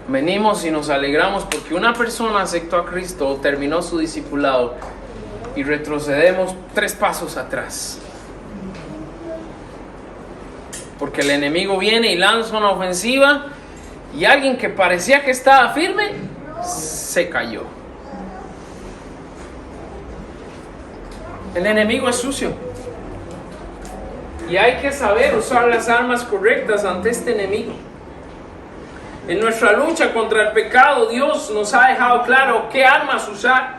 Venimos y nos alegramos porque una persona aceptó a Cristo o terminó su discipulado y retrocedemos 3 pasos atrás. Porque el enemigo viene y lanza una ofensiva y alguien que parecía que estaba firme se cayó. El enemigo es sucio y hay que saber usar las armas correctas ante este enemigo. En nuestra lucha contra el pecado, Dios nos ha dejado claro qué armas usar,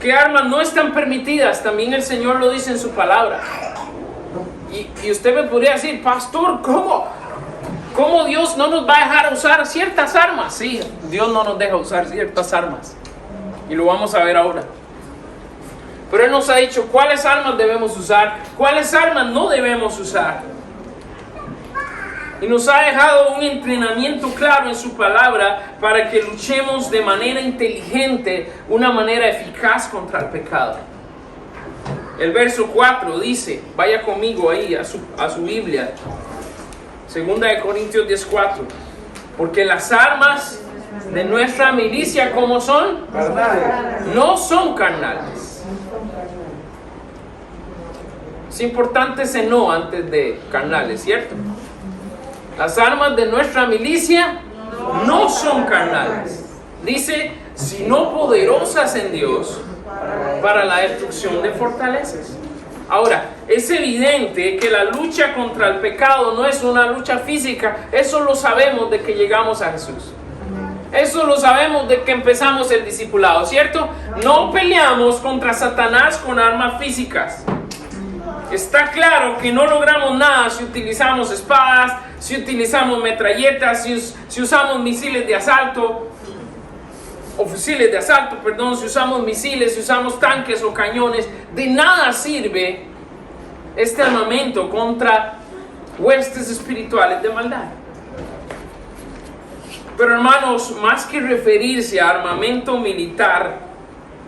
qué armas no están permitidas. También el Señor lo dice en su palabra. Y usted me podría decir, pastor, ¿cómo Dios no nos va a dejar usar ciertas armas? Sí, Dios no nos deja usar ciertas armas. Y lo vamos a ver ahora. Pero Él nos ha dicho cuáles armas debemos usar, cuáles armas no debemos usar. Y nos ha dejado un entrenamiento claro en su palabra para que luchemos de manera inteligente, una manera eficaz contra el pecado. El verso 4 dice, vaya conmigo ahí a su Biblia, 2 Corintios 10:4, porque las armas de nuestra milicia, ¿cómo son? Carnales. No son carnales. Es importante ese no antes de carnales, ¿cierto? Las armas de nuestra milicia no son carnales. Dice, sino poderosas en Dios para la destrucción de fortalezas. Ahora, es evidente que la lucha contra el pecado no es una lucha física. Eso lo sabemos de que llegamos a Jesús. Eso lo sabemos de que empezamos el discipulado, ¿cierto? No peleamos contra Satanás con armas físicas. Está claro que no logramos nada si utilizamos espadas, si utilizamos metralletas, si usamos misiles de asalto, o fusiles de asalto, perdón, si usamos misiles, si usamos tanques o cañones. De nada sirve este armamento contra huestes espirituales de maldad. Pero hermanos, más que referirse a armamento militar,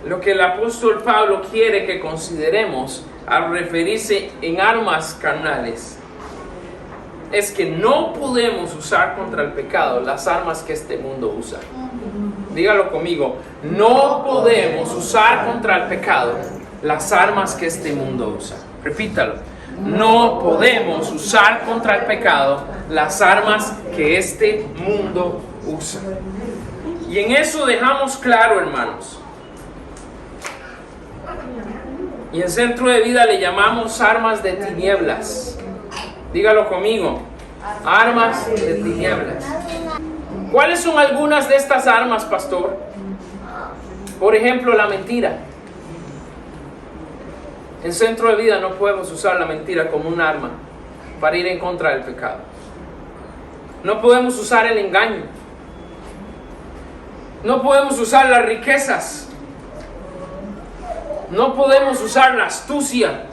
lo que el apóstol Pablo quiere que consideremos al referirse en armas carnales es que no podemos usar contra el pecado las armas que este mundo usa. Dígalo conmigo, no podemos usar contra el pecado las armas que este mundo usa. Repítalo, no podemos usar contra el pecado las armas que este mundo usa. Y en eso dejamos claro, hermanos. Y en Centro de Vida le llamamos armas de tinieblas. Dígalo conmigo, armas de tinieblas. ¿Cuáles son algunas de estas armas, pastor? Por ejemplo, la mentira. En Centro de Vida no podemos usar la mentira como un arma para ir en contra del pecado. No podemos usar el engaño. No podemos usar las riquezas. No podemos usar la astucia.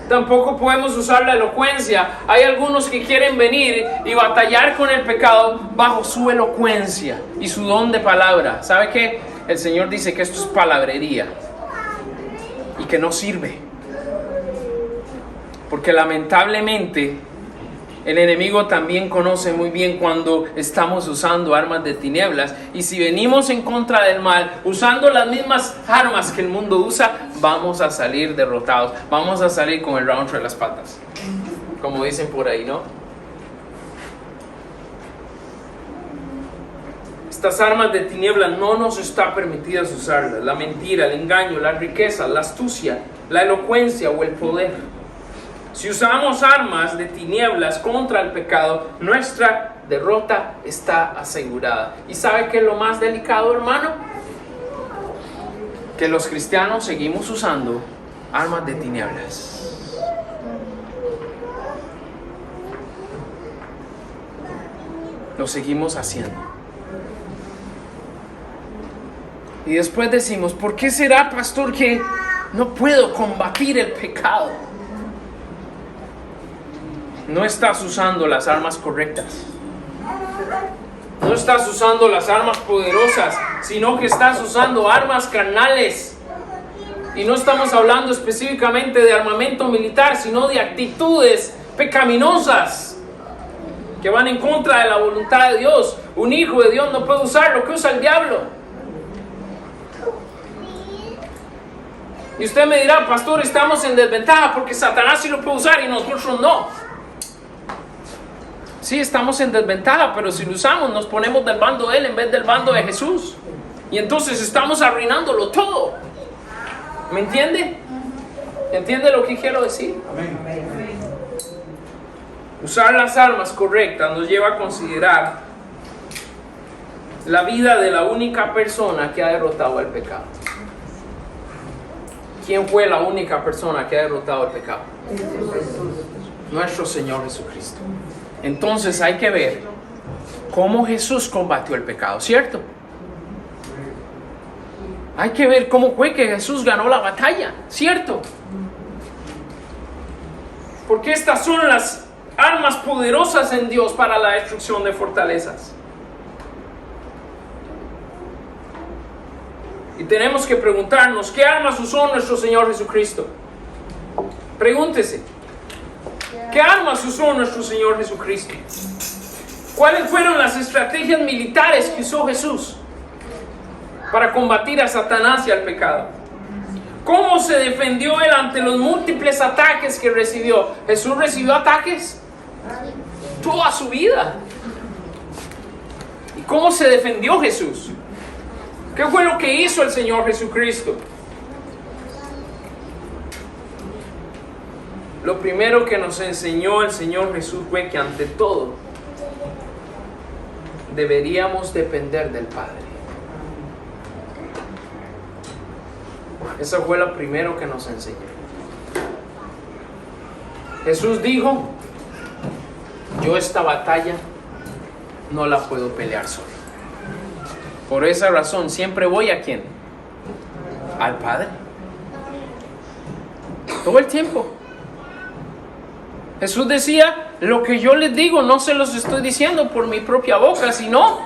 Tampoco podemos usar la elocuencia. Hay algunos que quieren venir y batallar con el pecado bajo su elocuencia y su don de palabra. ¿Sabe qué? El Señor dice que esto es palabrería y que no sirve. Porque lamentablemente el enemigo también conoce muy bien cuando estamos usando armas de tinieblas. Y si venimos en contra del mal, usando las mismas armas que el mundo usa, vamos a salir derrotados. Vamos a salir con el rabo entre las patas, como dicen por ahí, ¿no? Estas armas de tinieblas no nos está permitidas usarlas. La mentira, el engaño, la riqueza, la astucia, la elocuencia o el poder. Si usamos armas de tinieblas contra el pecado, nuestra derrota está asegurada. ¿Y sabe qué es lo más delicado, hermano? Que los cristianos seguimos usando armas de tinieblas. Lo seguimos haciendo. Y después decimos, ¿por qué será, pastor, que no puedo combatir el pecado? No estás usando las armas correctas. No No estás usando las armas poderosas, sino que estás usando armas carnales. Y no estamos hablando específicamente de armamento militar, sino de actitudes pecaminosas que van en contra de la voluntad de Dios. Un hijo de Dios no puede usar lo que usa el diablo. Y usted me dirá, pastor, estamos en desventaja porque Satanás sí lo puede usar y nosotros no. Sí, estamos en desventaja, pero si lo usamos nos ponemos del bando de Él en vez del bando de Jesús. Y entonces estamos arruinándolo todo. ¿Me entiende? ¿Entiende lo que quiero decir? Usar las armas correctas nos lleva a considerar la vida de la única persona que ha derrotado el pecado. ¿Quién fue la única persona que ha derrotado el pecado? Nuestro Señor Jesucristo. Entonces hay que ver cómo Jesús combatió el pecado, ¿cierto? Hay que ver cómo fue que Jesús ganó la batalla, ¿cierto? Porque estas son las armas poderosas en Dios para la destrucción de fortalezas. Y tenemos que preguntarnos, ¿qué armas usó nuestro Señor Jesucristo? Pregúntese, ¿qué armas usó nuestro Señor Jesucristo? ¿Cuáles fueron las estrategias militares que usó Jesús para combatir a Satanás y al pecado? ¿Cómo se defendió Él ante los múltiples ataques que recibió? ¿Jesús recibió ataques? Toda su vida. ¿Y cómo se defendió Jesús? ¿Qué fue lo que hizo el Señor Jesucristo? Lo primero que nos enseñó el Señor Jesús fue que ante todo deberíamos depender del Padre. Eso fue lo primero que nos enseñó. Jesús dijo, yo esta batalla no la puedo pelear solo. Por esa razón siempre voy ¿a quién? Al Padre. Todo el tiempo. Jesús decía, lo que yo les digo no se los estoy diciendo por mi propia boca, sino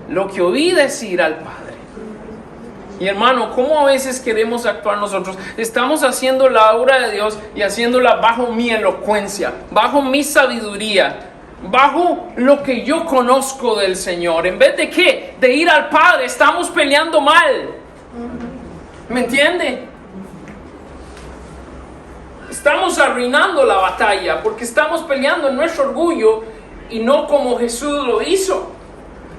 lo que oí decir al Padre. Y hermano, ¿cómo a veces queremos actuar nosotros? Estamos haciendo la obra de Dios y haciéndola bajo mi elocuencia, bajo mi sabiduría, bajo lo que yo conozco del Señor. En vez de ¿qué? De ir al Padre, estamos peleando mal. ¿Me entiende? Estamos arruinando la batalla porque estamos peleando en nuestro orgullo y no como Jesús lo hizo.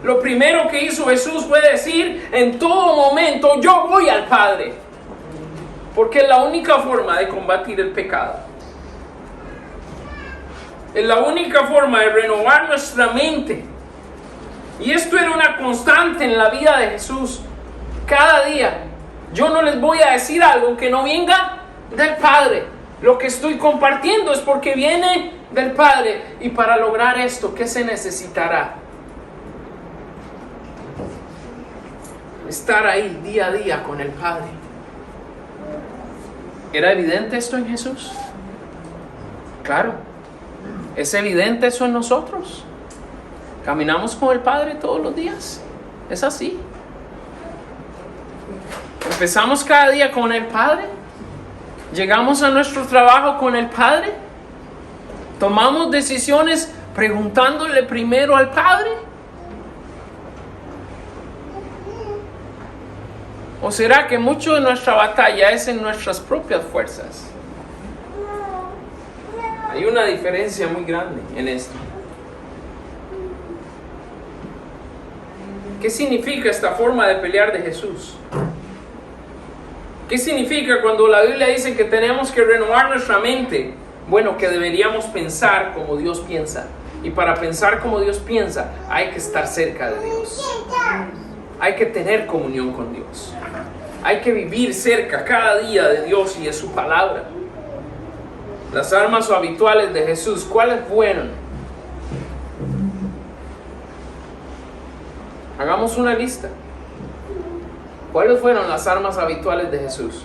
Lo primero que hizo Jesús fue decir, en todo momento yo voy al Padre, porque es la única forma de combatir el pecado. Es la única forma de renovar nuestra mente. Y esto era una constante en la vida de Jesús. Cada día, yo no les voy a decir algo que no venga del Padre. Lo que estoy compartiendo es porque viene del Padre. Y para lograr esto, ¿qué se necesitará? Estar ahí día a día con el Padre. ¿Era evidente esto en Jesús? Claro. ¿Es evidente eso en nosotros? ¿Caminamos con el Padre todos los días? ¿Es así? ¿Empezamos cada día con el Padre? ¿Llegamos a nuestro trabajo con el Padre? ¿Tomamos decisiones preguntándole primero al Padre? ¿O será que mucho de nuestra batalla es en nuestras propias fuerzas? Hay una diferencia muy grande en esto. ¿Qué significa esta forma de pelear de Jesús? ¿Qué significa cuando la Biblia dice que tenemos que renovar nuestra mente? Bueno, que deberíamos pensar como Dios piensa. Y para pensar como Dios piensa, hay que estar cerca de Dios. Hay que tener comunión con Dios. Hay que vivir cerca cada día de Dios y de su palabra. Las armas habituales de Jesús, ¿cuáles fueron? Hagamos una lista. ¿Cuáles fueron las armas habituales de Jesús?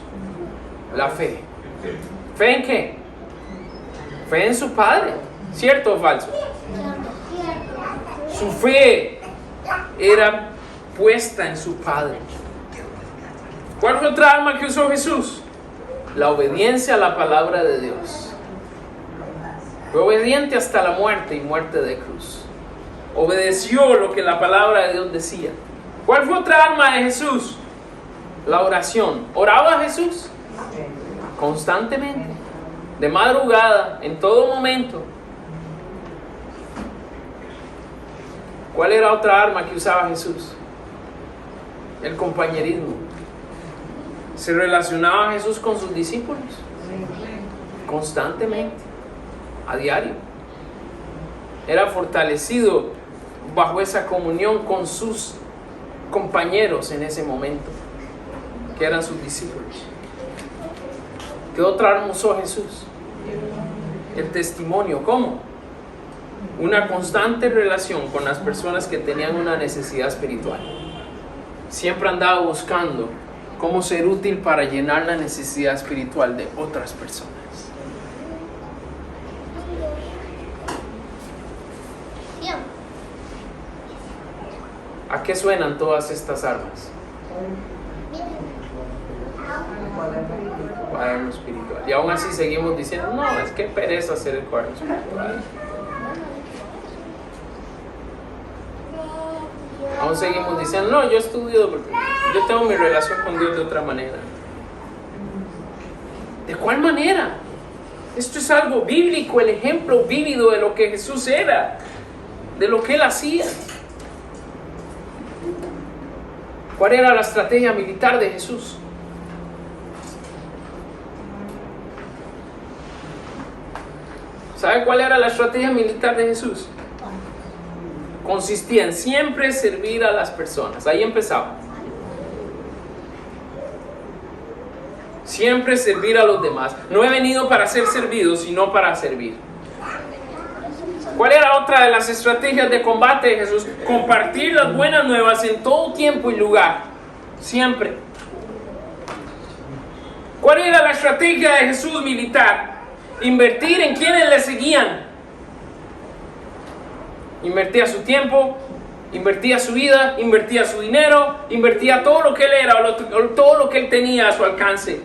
La fe. ¿Fe en qué? Fe en su Padre. ¿Cierto o falso? Su fe era puesta en su Padre. ¿Cuál fue otra arma que usó Jesús? La obediencia a la palabra de Dios. Fue obediente hasta la muerte y muerte de cruz. Obedeció lo que la palabra de Dios decía. ¿Cuál fue otra arma de Jesús? La oración. ¿Oraba Jesús? Constantemente, de madrugada, en todo momento. ¿Cuál era otra arma que usaba Jesús? El compañerismo. ¿Se relacionaba Jesús con sus discípulos? Constantemente, a diario. Era fortalecido bajo esa comunión con sus compañeros en ese momento, que eran sus discípulos. ¿Qué otra arma usó Jesús? El testimonio. ¿Cómo? Una constante relación con las personas que tenían una necesidad espiritual. Siempre andaba buscando cómo ser útil para llenar la necesidad espiritual de otras personas. ¿A qué suenan todas estas armas? Cuaderno espiritual. Y aún así seguimos diciendo, no, es que pereza hacer el cuaderno espiritual. Aún seguimos diciendo, no, yo estudio porque yo tengo mi relación con Dios de otra manera. ¿De cuál manera? Esto es algo bíblico, el ejemplo vívido de lo que Jesús era, de lo que Él hacía. ¿Cuál era la estrategia militar de Jesús? ¿Sabe cuál era la estrategia militar de Jesús? Consistía en siempre servir a las personas. Ahí empezaba. Siempre servir a los demás. No he venido para ser servido, sino para servir. ¿Cuál era otra de las estrategias de combate de Jesús? Compartir las buenas nuevas en todo tiempo y lugar. Siempre. ¿Cuál era la estrategia de Jesús militar? Invertir en quienes le seguían. Invertía su tiempo, invertía su vida, invertía su dinero, invertía todo lo que él era, todo lo que él tenía a su alcance.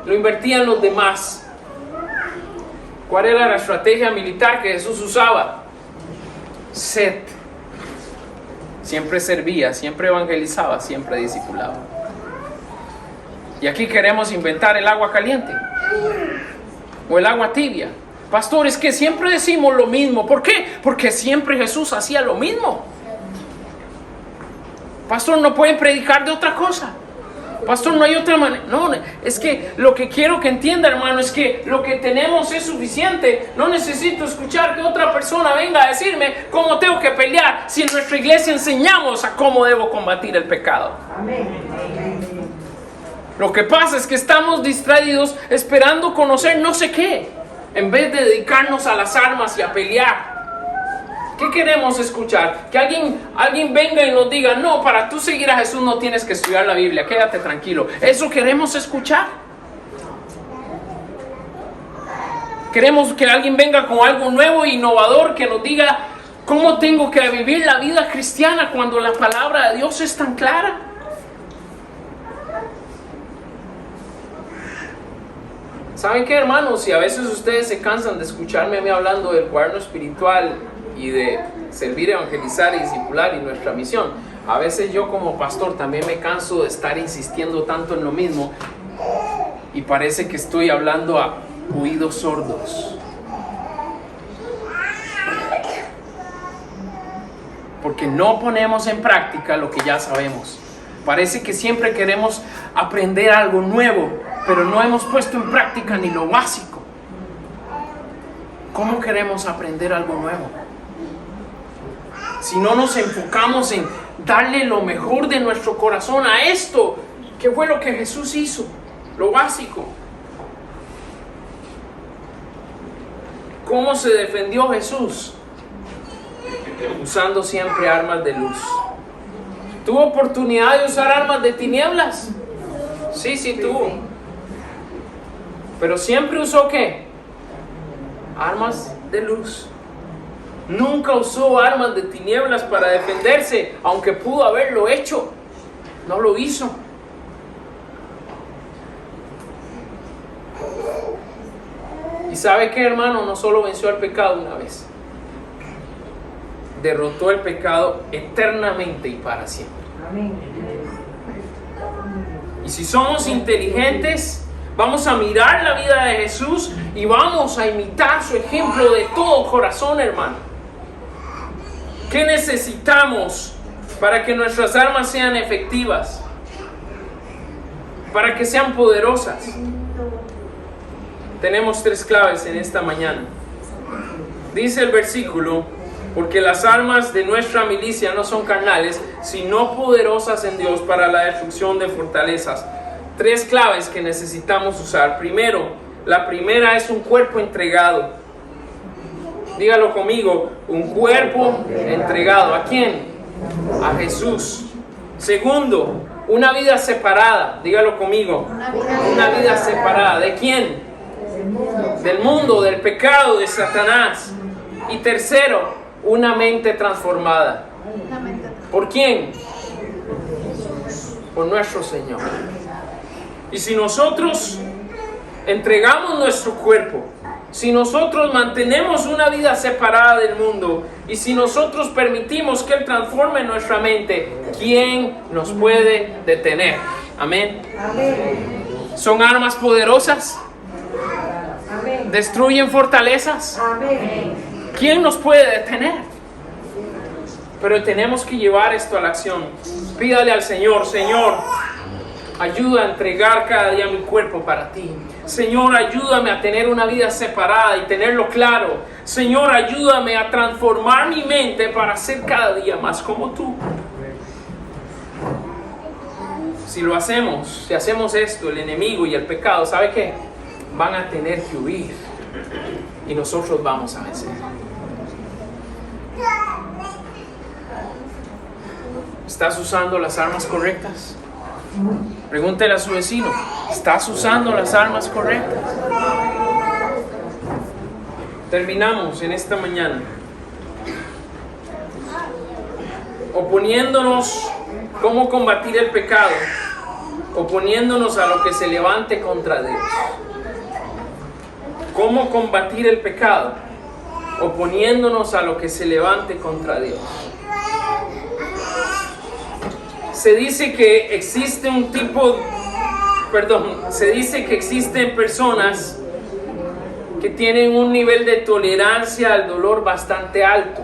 Lo invertía en los demás. ¿Cuál era la estrategia militar que Jesús usaba? Sed. Siempre servía, siempre evangelizaba, siempre discipulaba. Y aquí queremos inventar el agua caliente o el agua tibia. Pastor, es que siempre decimos lo mismo. ¿Por qué? Porque siempre Jesús hacía lo mismo. Pastor, no pueden predicar de otra cosa. Pastor, no hay otra manera. No, es que lo que quiero que entienda, hermano, es que lo que tenemos es suficiente. No necesito escuchar que otra persona venga a decirme cómo tengo que pelear, si en nuestra iglesia enseñamos a cómo debo combatir el pecado. Amén. Lo que pasa es que estamos distraídos esperando conocer no sé qué, en vez de dedicarnos a las armas y a pelear. ¿Qué queremos escuchar? Que alguien venga y nos diga, no, para tú seguir a Jesús no tienes que estudiar la Biblia, quédate tranquilo. ¿Eso queremos escuchar? Queremos que alguien venga con algo nuevo e innovador, que nos diga cómo tengo que vivir la vida cristiana cuando la palabra de Dios es tan clara. ¿Saben qué, hermanos? Si a veces ustedes se cansan de escucharme a mí hablando del cuaderno espiritual y de servir, evangelizar y discipular y nuestra misión, a veces yo como pastor también me canso de estar insistiendo tanto en lo mismo y parece que estoy hablando a oídos sordos. Porque no ponemos en práctica lo que ya sabemos. Parece que siempre queremos aprender algo nuevo, pero no hemos puesto en práctica ni lo básico. ¿Cómo queremos aprender algo nuevo? Si no nos enfocamos en darle lo mejor de nuestro corazón a esto, que fue lo que Jesús hizo, lo básico. ¿Cómo se defendió Jesús? Usando siempre armas de luz. ¿Tuvo oportunidad de usar armas de tinieblas? Sí tuvo. Pero siempre usó ¿qué? Armas de luz. Nunca usó armas de tinieblas para defenderse, aunque pudo haberlo hecho. No lo hizo. ¿Y sabe qué, hermano? No solo venció al pecado una vez. Derrotó el pecado eternamente y para siempre. Amén. Y si somos inteligentes, vamos a mirar la vida de Jesús y vamos a imitar su ejemplo de todo corazón, hermano. ¿Qué necesitamos para que nuestras armas sean efectivas? Para que sean poderosas. Tenemos 3 claves en esta mañana. Dice el versículo: porque las armas de nuestra milicia no son carnales, sino poderosas en Dios para la destrucción de fortalezas. 3 claves que necesitamos usar. Primero, la primera es un cuerpo entregado. Dígalo conmigo, un cuerpo entregado. ¿A quién? A Jesús. Segundo, una vida separada. Dígalo conmigo, una vida separada. ¿De quién? Del mundo, del pecado, de Satanás. Y tercero, una mente transformada. ¿Por quién? Por nuestro Señor. Y si nosotros entregamos nuestro cuerpo, si nosotros mantenemos una vida separada del mundo, y si nosotros permitimos que Él transforme nuestra mente, ¿quién nos puede detener? Amén. Amén. ¿Son armas poderosas? Amén. ¿Destruyen fortalezas? Amén. ¿Quién nos puede detener? Pero tenemos que llevar esto a la acción. Pídale al Señor: Señor, ayuda a entregar cada día mi cuerpo para ti. Señor, ayúdame a tener una vida separada y tenerlo claro. Señor, ayúdame a transformar mi mente para ser cada día más como tú. Si lo hacemos, si hacemos esto, el enemigo y el pecado, ¿sabe qué? Van a tener que huir y nosotros vamos a vencer. ¿Estás usando las armas correctas? Pregúntele a su vecino: ¿estás usando las armas correctas? Terminamos en esta mañana oponiéndonos. ¿Cómo combatir el pecado? Oponiéndonos a lo que se levante contra Dios. ¿Cómo combatir el pecado? Oponiéndonos a lo que se levante contra Dios. Se dice que existe se dice que existen personas que tienen un nivel de tolerancia al dolor bastante alto.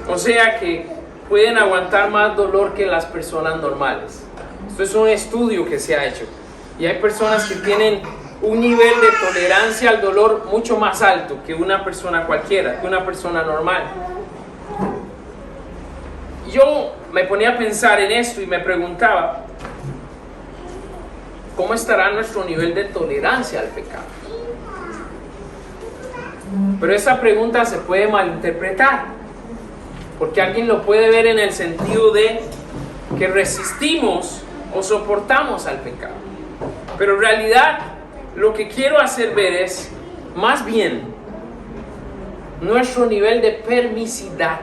O sea que pueden aguantar más dolor que las personas normales. Esto es un estudio que se ha hecho. Y hay personas que tienen un nivel de tolerancia al dolor mucho más alto que una persona cualquiera, que una persona normal. Yo me ponía a pensar en esto y me preguntaba: ¿cómo estará nuestro nivel de tolerancia al pecado? Pero esa pregunta se puede malinterpretar, porque alguien lo puede ver en el sentido de que resistimos o soportamos al pecado. Pero en realidad lo que quiero hacer ver es más bien nuestro nivel de permisividad.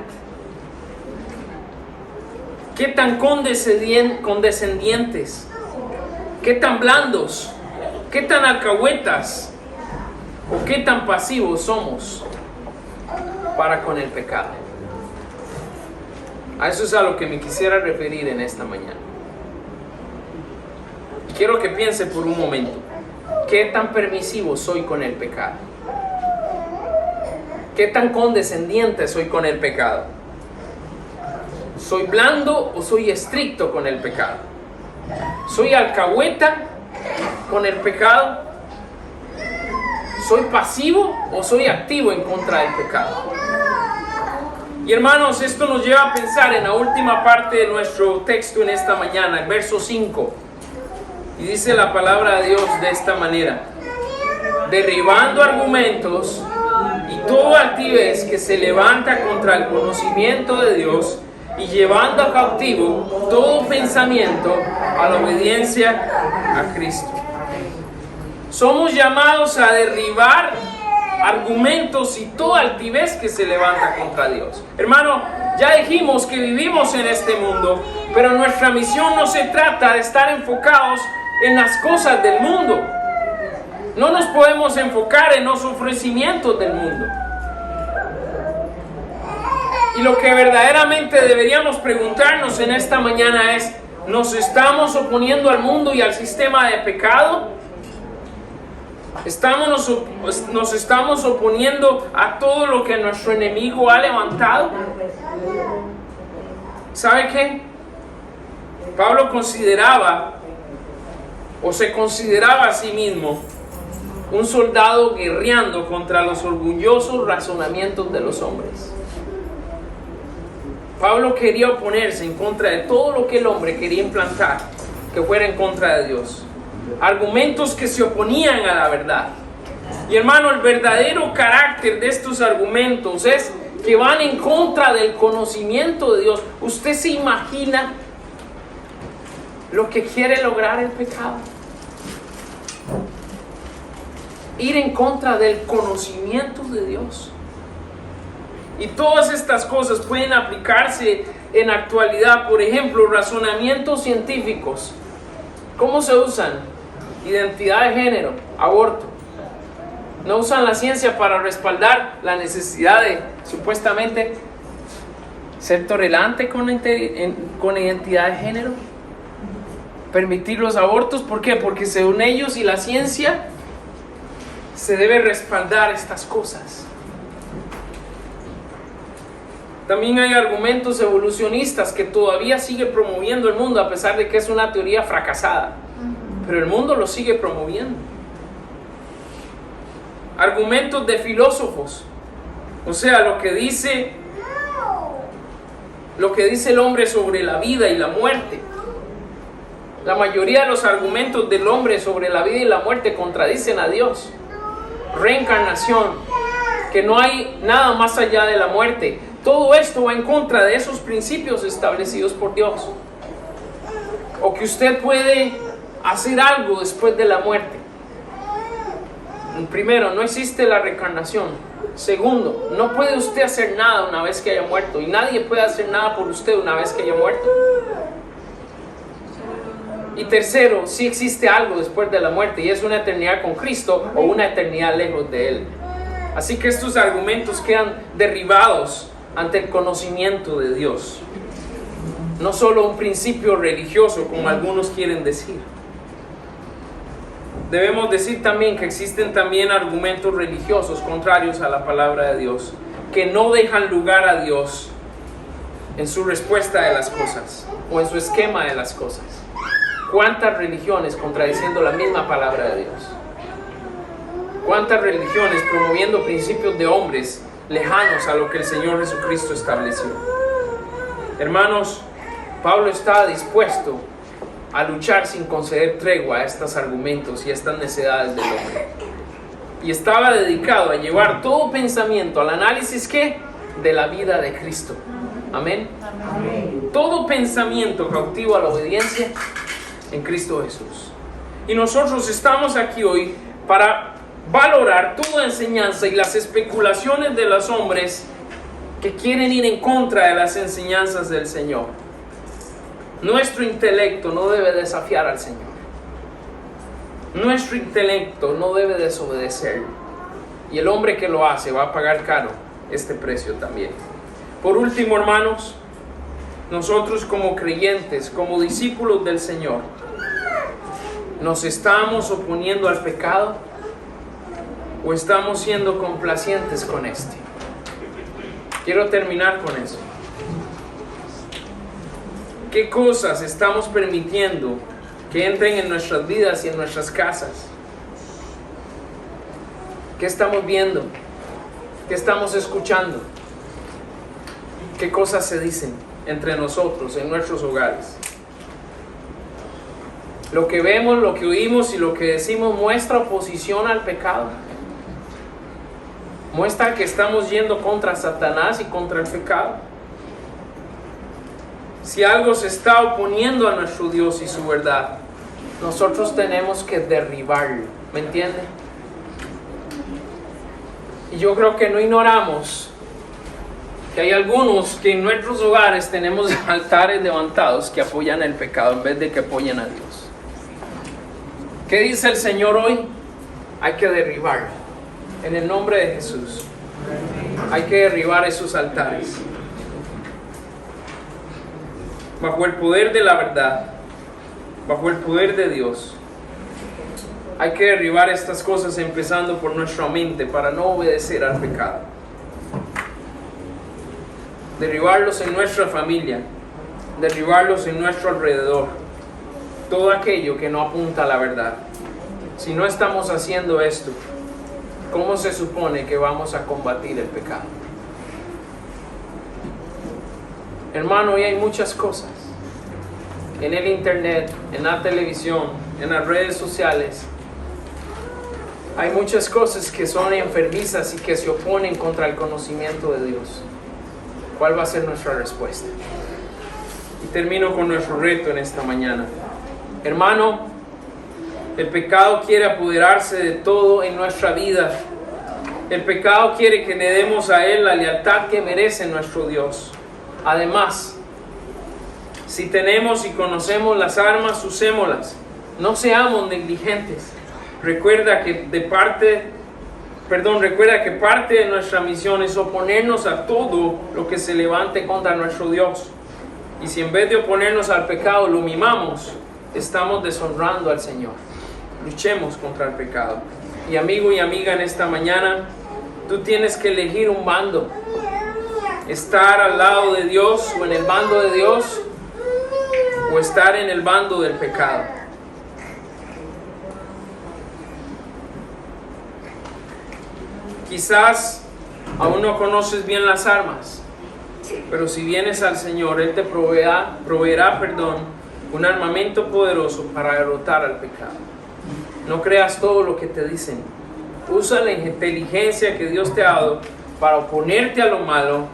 ¿Qué tan condescendientes? ¿Qué tan blandos? ¿Qué tan alcahuetas? ¿O qué tan pasivos somos para con el pecado? A eso es a lo que me quisiera referir en esta mañana. Y quiero que piense por un momento: ¿qué tan permisivo soy con el pecado? ¿Qué tan condescendiente soy con el pecado? ¿Soy blando o soy estricto con el pecado? ¿Soy alcahueta con el pecado? ¿Soy pasivo o soy activo en contra del pecado? Y hermanos, esto nos lleva a pensar en la última parte de nuestro texto en esta mañana, el verso 5. Y dice la palabra de Dios de esta manera: derribando argumentos y toda altivez que se levanta contra el conocimiento de Dios, y llevando a cautivo todo pensamiento a la obediencia a Cristo. Somos llamados a derribar argumentos y toda altivez que se levanta contra Dios. Hermano, ya dijimos que vivimos en este mundo, pero nuestra misión no se trata de estar enfocados en las cosas del mundo. No nos podemos enfocar en los ofrecimientos del mundo. Y lo que verdaderamente deberíamos preguntarnos en esta mañana es, ¿nos estamos oponiendo al mundo y al sistema de pecado? ¿Nos estamos oponiendo a todo lo que nuestro enemigo ha levantado? ¿Sabe qué? Pablo se consideraba a sí mismo un soldado guerreando contra los orgullosos razonamientos de los hombres. Pablo quería oponerse en contra de todo lo que el hombre quería implantar, que fuera en contra de Dios. Argumentos que se oponían a la verdad. Y hermano, el verdadero carácter de estos argumentos es que van en contra del conocimiento de Dios. ¿Usted se imagina lo que quiere lograr el pecado? Ir en contra del conocimiento de Dios. Y todas estas cosas pueden aplicarse en actualidad. Por ejemplo, razonamientos científicos. ¿Cómo se usan? Identidad de género, aborto. No usan la ciencia para respaldar la necesidad de supuestamente ser tolerante con identidad de género. Permitir los abortos, ¿por qué? Porque según ellos y la ciencia se debe respaldar estas cosas. También hay argumentos evolucionistas que todavía sigue promoviendo el mundo a pesar de que es una teoría fracasada. Pero el mundo lo sigue promoviendo. Argumentos de filósofos. O sea, lo que dice el hombre sobre la vida y la muerte. La mayoría de los argumentos del hombre sobre la vida y la muerte contradicen a Dios. Reencarnación, que no hay nada más allá de la muerte. Todo esto va en contra de esos principios establecidos por Dios. O que usted puede hacer algo después de la muerte. Primero, no existe la reencarnación. Segundo, no puede usted hacer nada una vez que haya muerto. Y nadie puede hacer nada por usted una vez que haya muerto. Y tercero, sí existe algo después de la muerte. Y es una eternidad con Cristo o una eternidad lejos de Él. Así que estos argumentos quedan derribados ante el conocimiento de Dios. No solo un principio religioso, como algunos quieren decir. Debemos decir también que existen también argumentos religiosos contrarios a la palabra de Dios, que no dejan lugar a Dios en su respuesta de las cosas o en su esquema de las cosas. ¿Cuántas religiones contradiciendo la misma palabra de Dios? ¿Cuántas religiones promoviendo principios de hombres lejanos a lo que el Señor Jesucristo estableció? Hermanos, Pablo estaba dispuesto a luchar sin conceder tregua a estos argumentos y a estas necedades del hombre. Y estaba dedicado a llevar todo pensamiento al análisis ¿qué? De la vida de Cristo. Amén. Amén. Todo pensamiento cautivo a la obediencia en Cristo Jesús. Y nosotros estamos aquí hoy para valorar toda enseñanza y las especulaciones de los hombres que quieren ir en contra de las enseñanzas del Señor. Nuestro intelecto no debe desafiar al Señor. Nuestro intelecto no debe desobedecer. Y el hombre que lo hace va a pagar caro este precio también. Por último, hermanos, nosotros como creyentes, como discípulos del Señor, ¿nos estamos oponiendo al pecado o estamos siendo complacientes con este? Quiero terminar con eso. ¿Qué cosas estamos permitiendo que entren en nuestras vidas y en nuestras casas? ¿Qué estamos viendo? ¿Qué estamos escuchando? ¿Qué cosas se dicen entre nosotros en nuestros hogares? Lo que vemos, lo que oímos y lo que decimos muestra oposición al pecado. Muestra que estamos yendo contra Satanás y contra el pecado. Si algo se está oponiendo a nuestro Dios y su verdad, nosotros tenemos que derribarlo. ¿Me entiende? Y yo creo que no ignoramos que hay algunos que en nuestros hogares tenemos altares levantados que apoyan el pecado en vez de que apoyen a Dios. ¿Qué dice el Señor hoy? Hay que derribarlo. En el nombre de Jesús. Hay que derribar esos altares. Bajo el poder de la verdad. Bajo el poder de Dios. Hay que derribar estas cosas empezando por nuestra mente para no obedecer al pecado. Derribarlos en nuestra familia. Derribarlos en nuestro alrededor. Todo aquello que no apunta a la verdad. Si no estamos haciendo esto, ¿cómo se supone que vamos a combatir el pecado? Hermano, hoy hay muchas cosas. En el internet, en la televisión, en las redes sociales. Hay muchas cosas que son enfermizas y que se oponen contra el conocimiento de Dios. ¿Cuál va a ser nuestra respuesta? Y termino con nuestro reto en esta mañana. Hermano, el pecado quiere apoderarse de todo en nuestra vida. El pecado quiere que le demos a Él la lealtad que merece nuestro Dios. Además, si tenemos y conocemos las armas, usémoslas. No seamos negligentes. Recuerda que parte de nuestra misión es oponernos a todo lo que se levante contra nuestro Dios. Y si en vez de oponernos al pecado lo mimamos, estamos deshonrando al Señor. Luchemos contra el pecado. Y amigo y amiga, en esta mañana, tú tienes que elegir un bando. Estar al lado de Dios o en el bando de Dios, o estar en el bando del pecado. Quizás aún no conoces bien las armas, pero si vienes al Señor, Él te proveerá un armamento poderoso para derrotar al pecado. No creas todo lo que te dicen. Usa la inteligencia que Dios te ha dado para oponerte a lo malo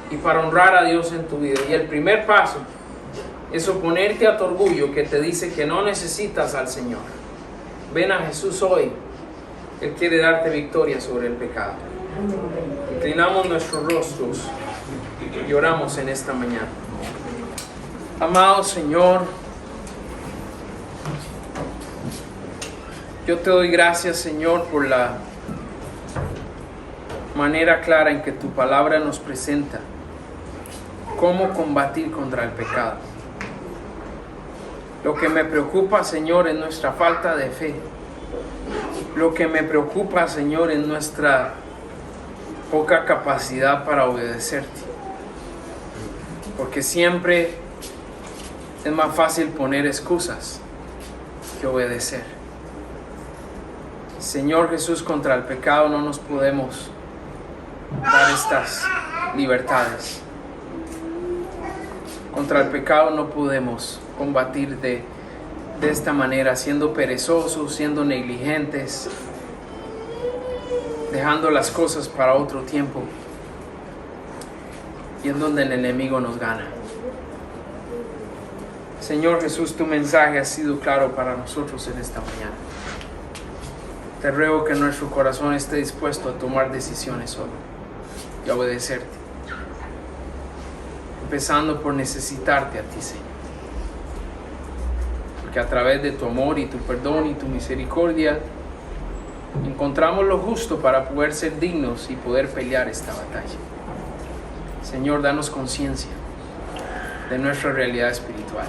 y para honrar a Dios en tu vida. Y el primer paso es oponerte a tu orgullo que te dice que no necesitas al Señor. Ven a Jesús hoy. Él quiere darte victoria sobre el pecado. Inclinamos nuestros rostros y oramos en esta mañana. Amado Señor, yo te doy gracias, Señor, por la manera clara en que tu palabra nos presenta cómo combatir contra el pecado. Lo que me preocupa, Señor, es nuestra falta de fe. Lo que me preocupa, Señor, es nuestra poca capacidad para obedecerte. Porque siempre es más fácil poner excusas que obedecer. Señor Jesús, contra el pecado no nos podemos dar estas libertades. Contra el pecado no podemos combatir de esta manera, siendo perezosos, siendo negligentes, dejando las cosas para otro tiempo, y en donde el enemigo nos gana. Señor Jesús, tu mensaje ha sido claro para nosotros en esta mañana. Te ruego que nuestro corazón esté dispuesto a tomar decisiones hoy y a obedecerte, empezando por necesitarte a ti, Señor. Que a través de tu amor y tu perdón y tu misericordia encontramos lo justo para poder ser dignos y poder pelear esta batalla. Señor, danos conciencia de nuestra realidad espiritual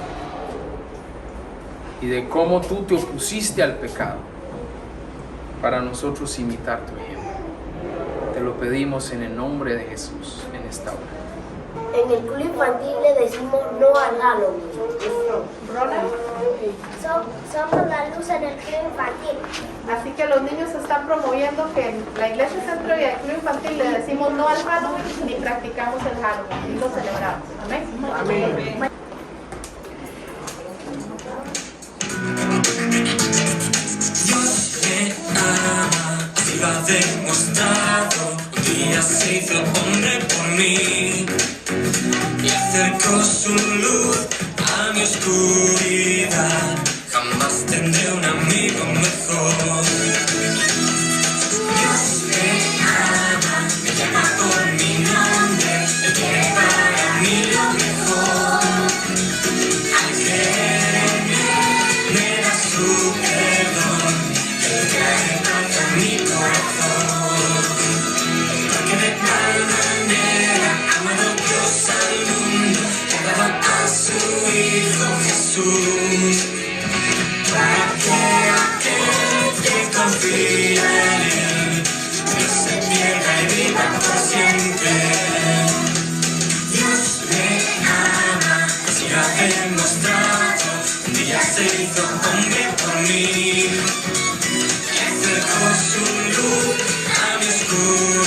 y de cómo tú te opusiste al pecado para nosotros imitar tu ejemplo. Te lo pedimos en el nombre de Jesús en esta hora. En el club infantil le decimos no al Halloween. Somos la luz en el club infantil. Así que los niños están promoviendo que en la iglesia centro y el club infantil le decimos no al Halloween ni practicamos el Halloween y lo celebramos. Amén. Amén. Dios me ama, así lo ha demostrado. Un día se hizo hombre por mí y acercó su luz a mi oscuridad. Jamás tendré un amigo mejor. Dios me ama. corazón. Porque de tal manera amado Dios al mundo, que ha dado a su Hijo Jesús, para que aquel que confía en Él no se pierda y viva por siempre. Dios me ama, así lo ha demostrado. Un día se hizo hombre por mí y acercó su luz a mi oscuridad.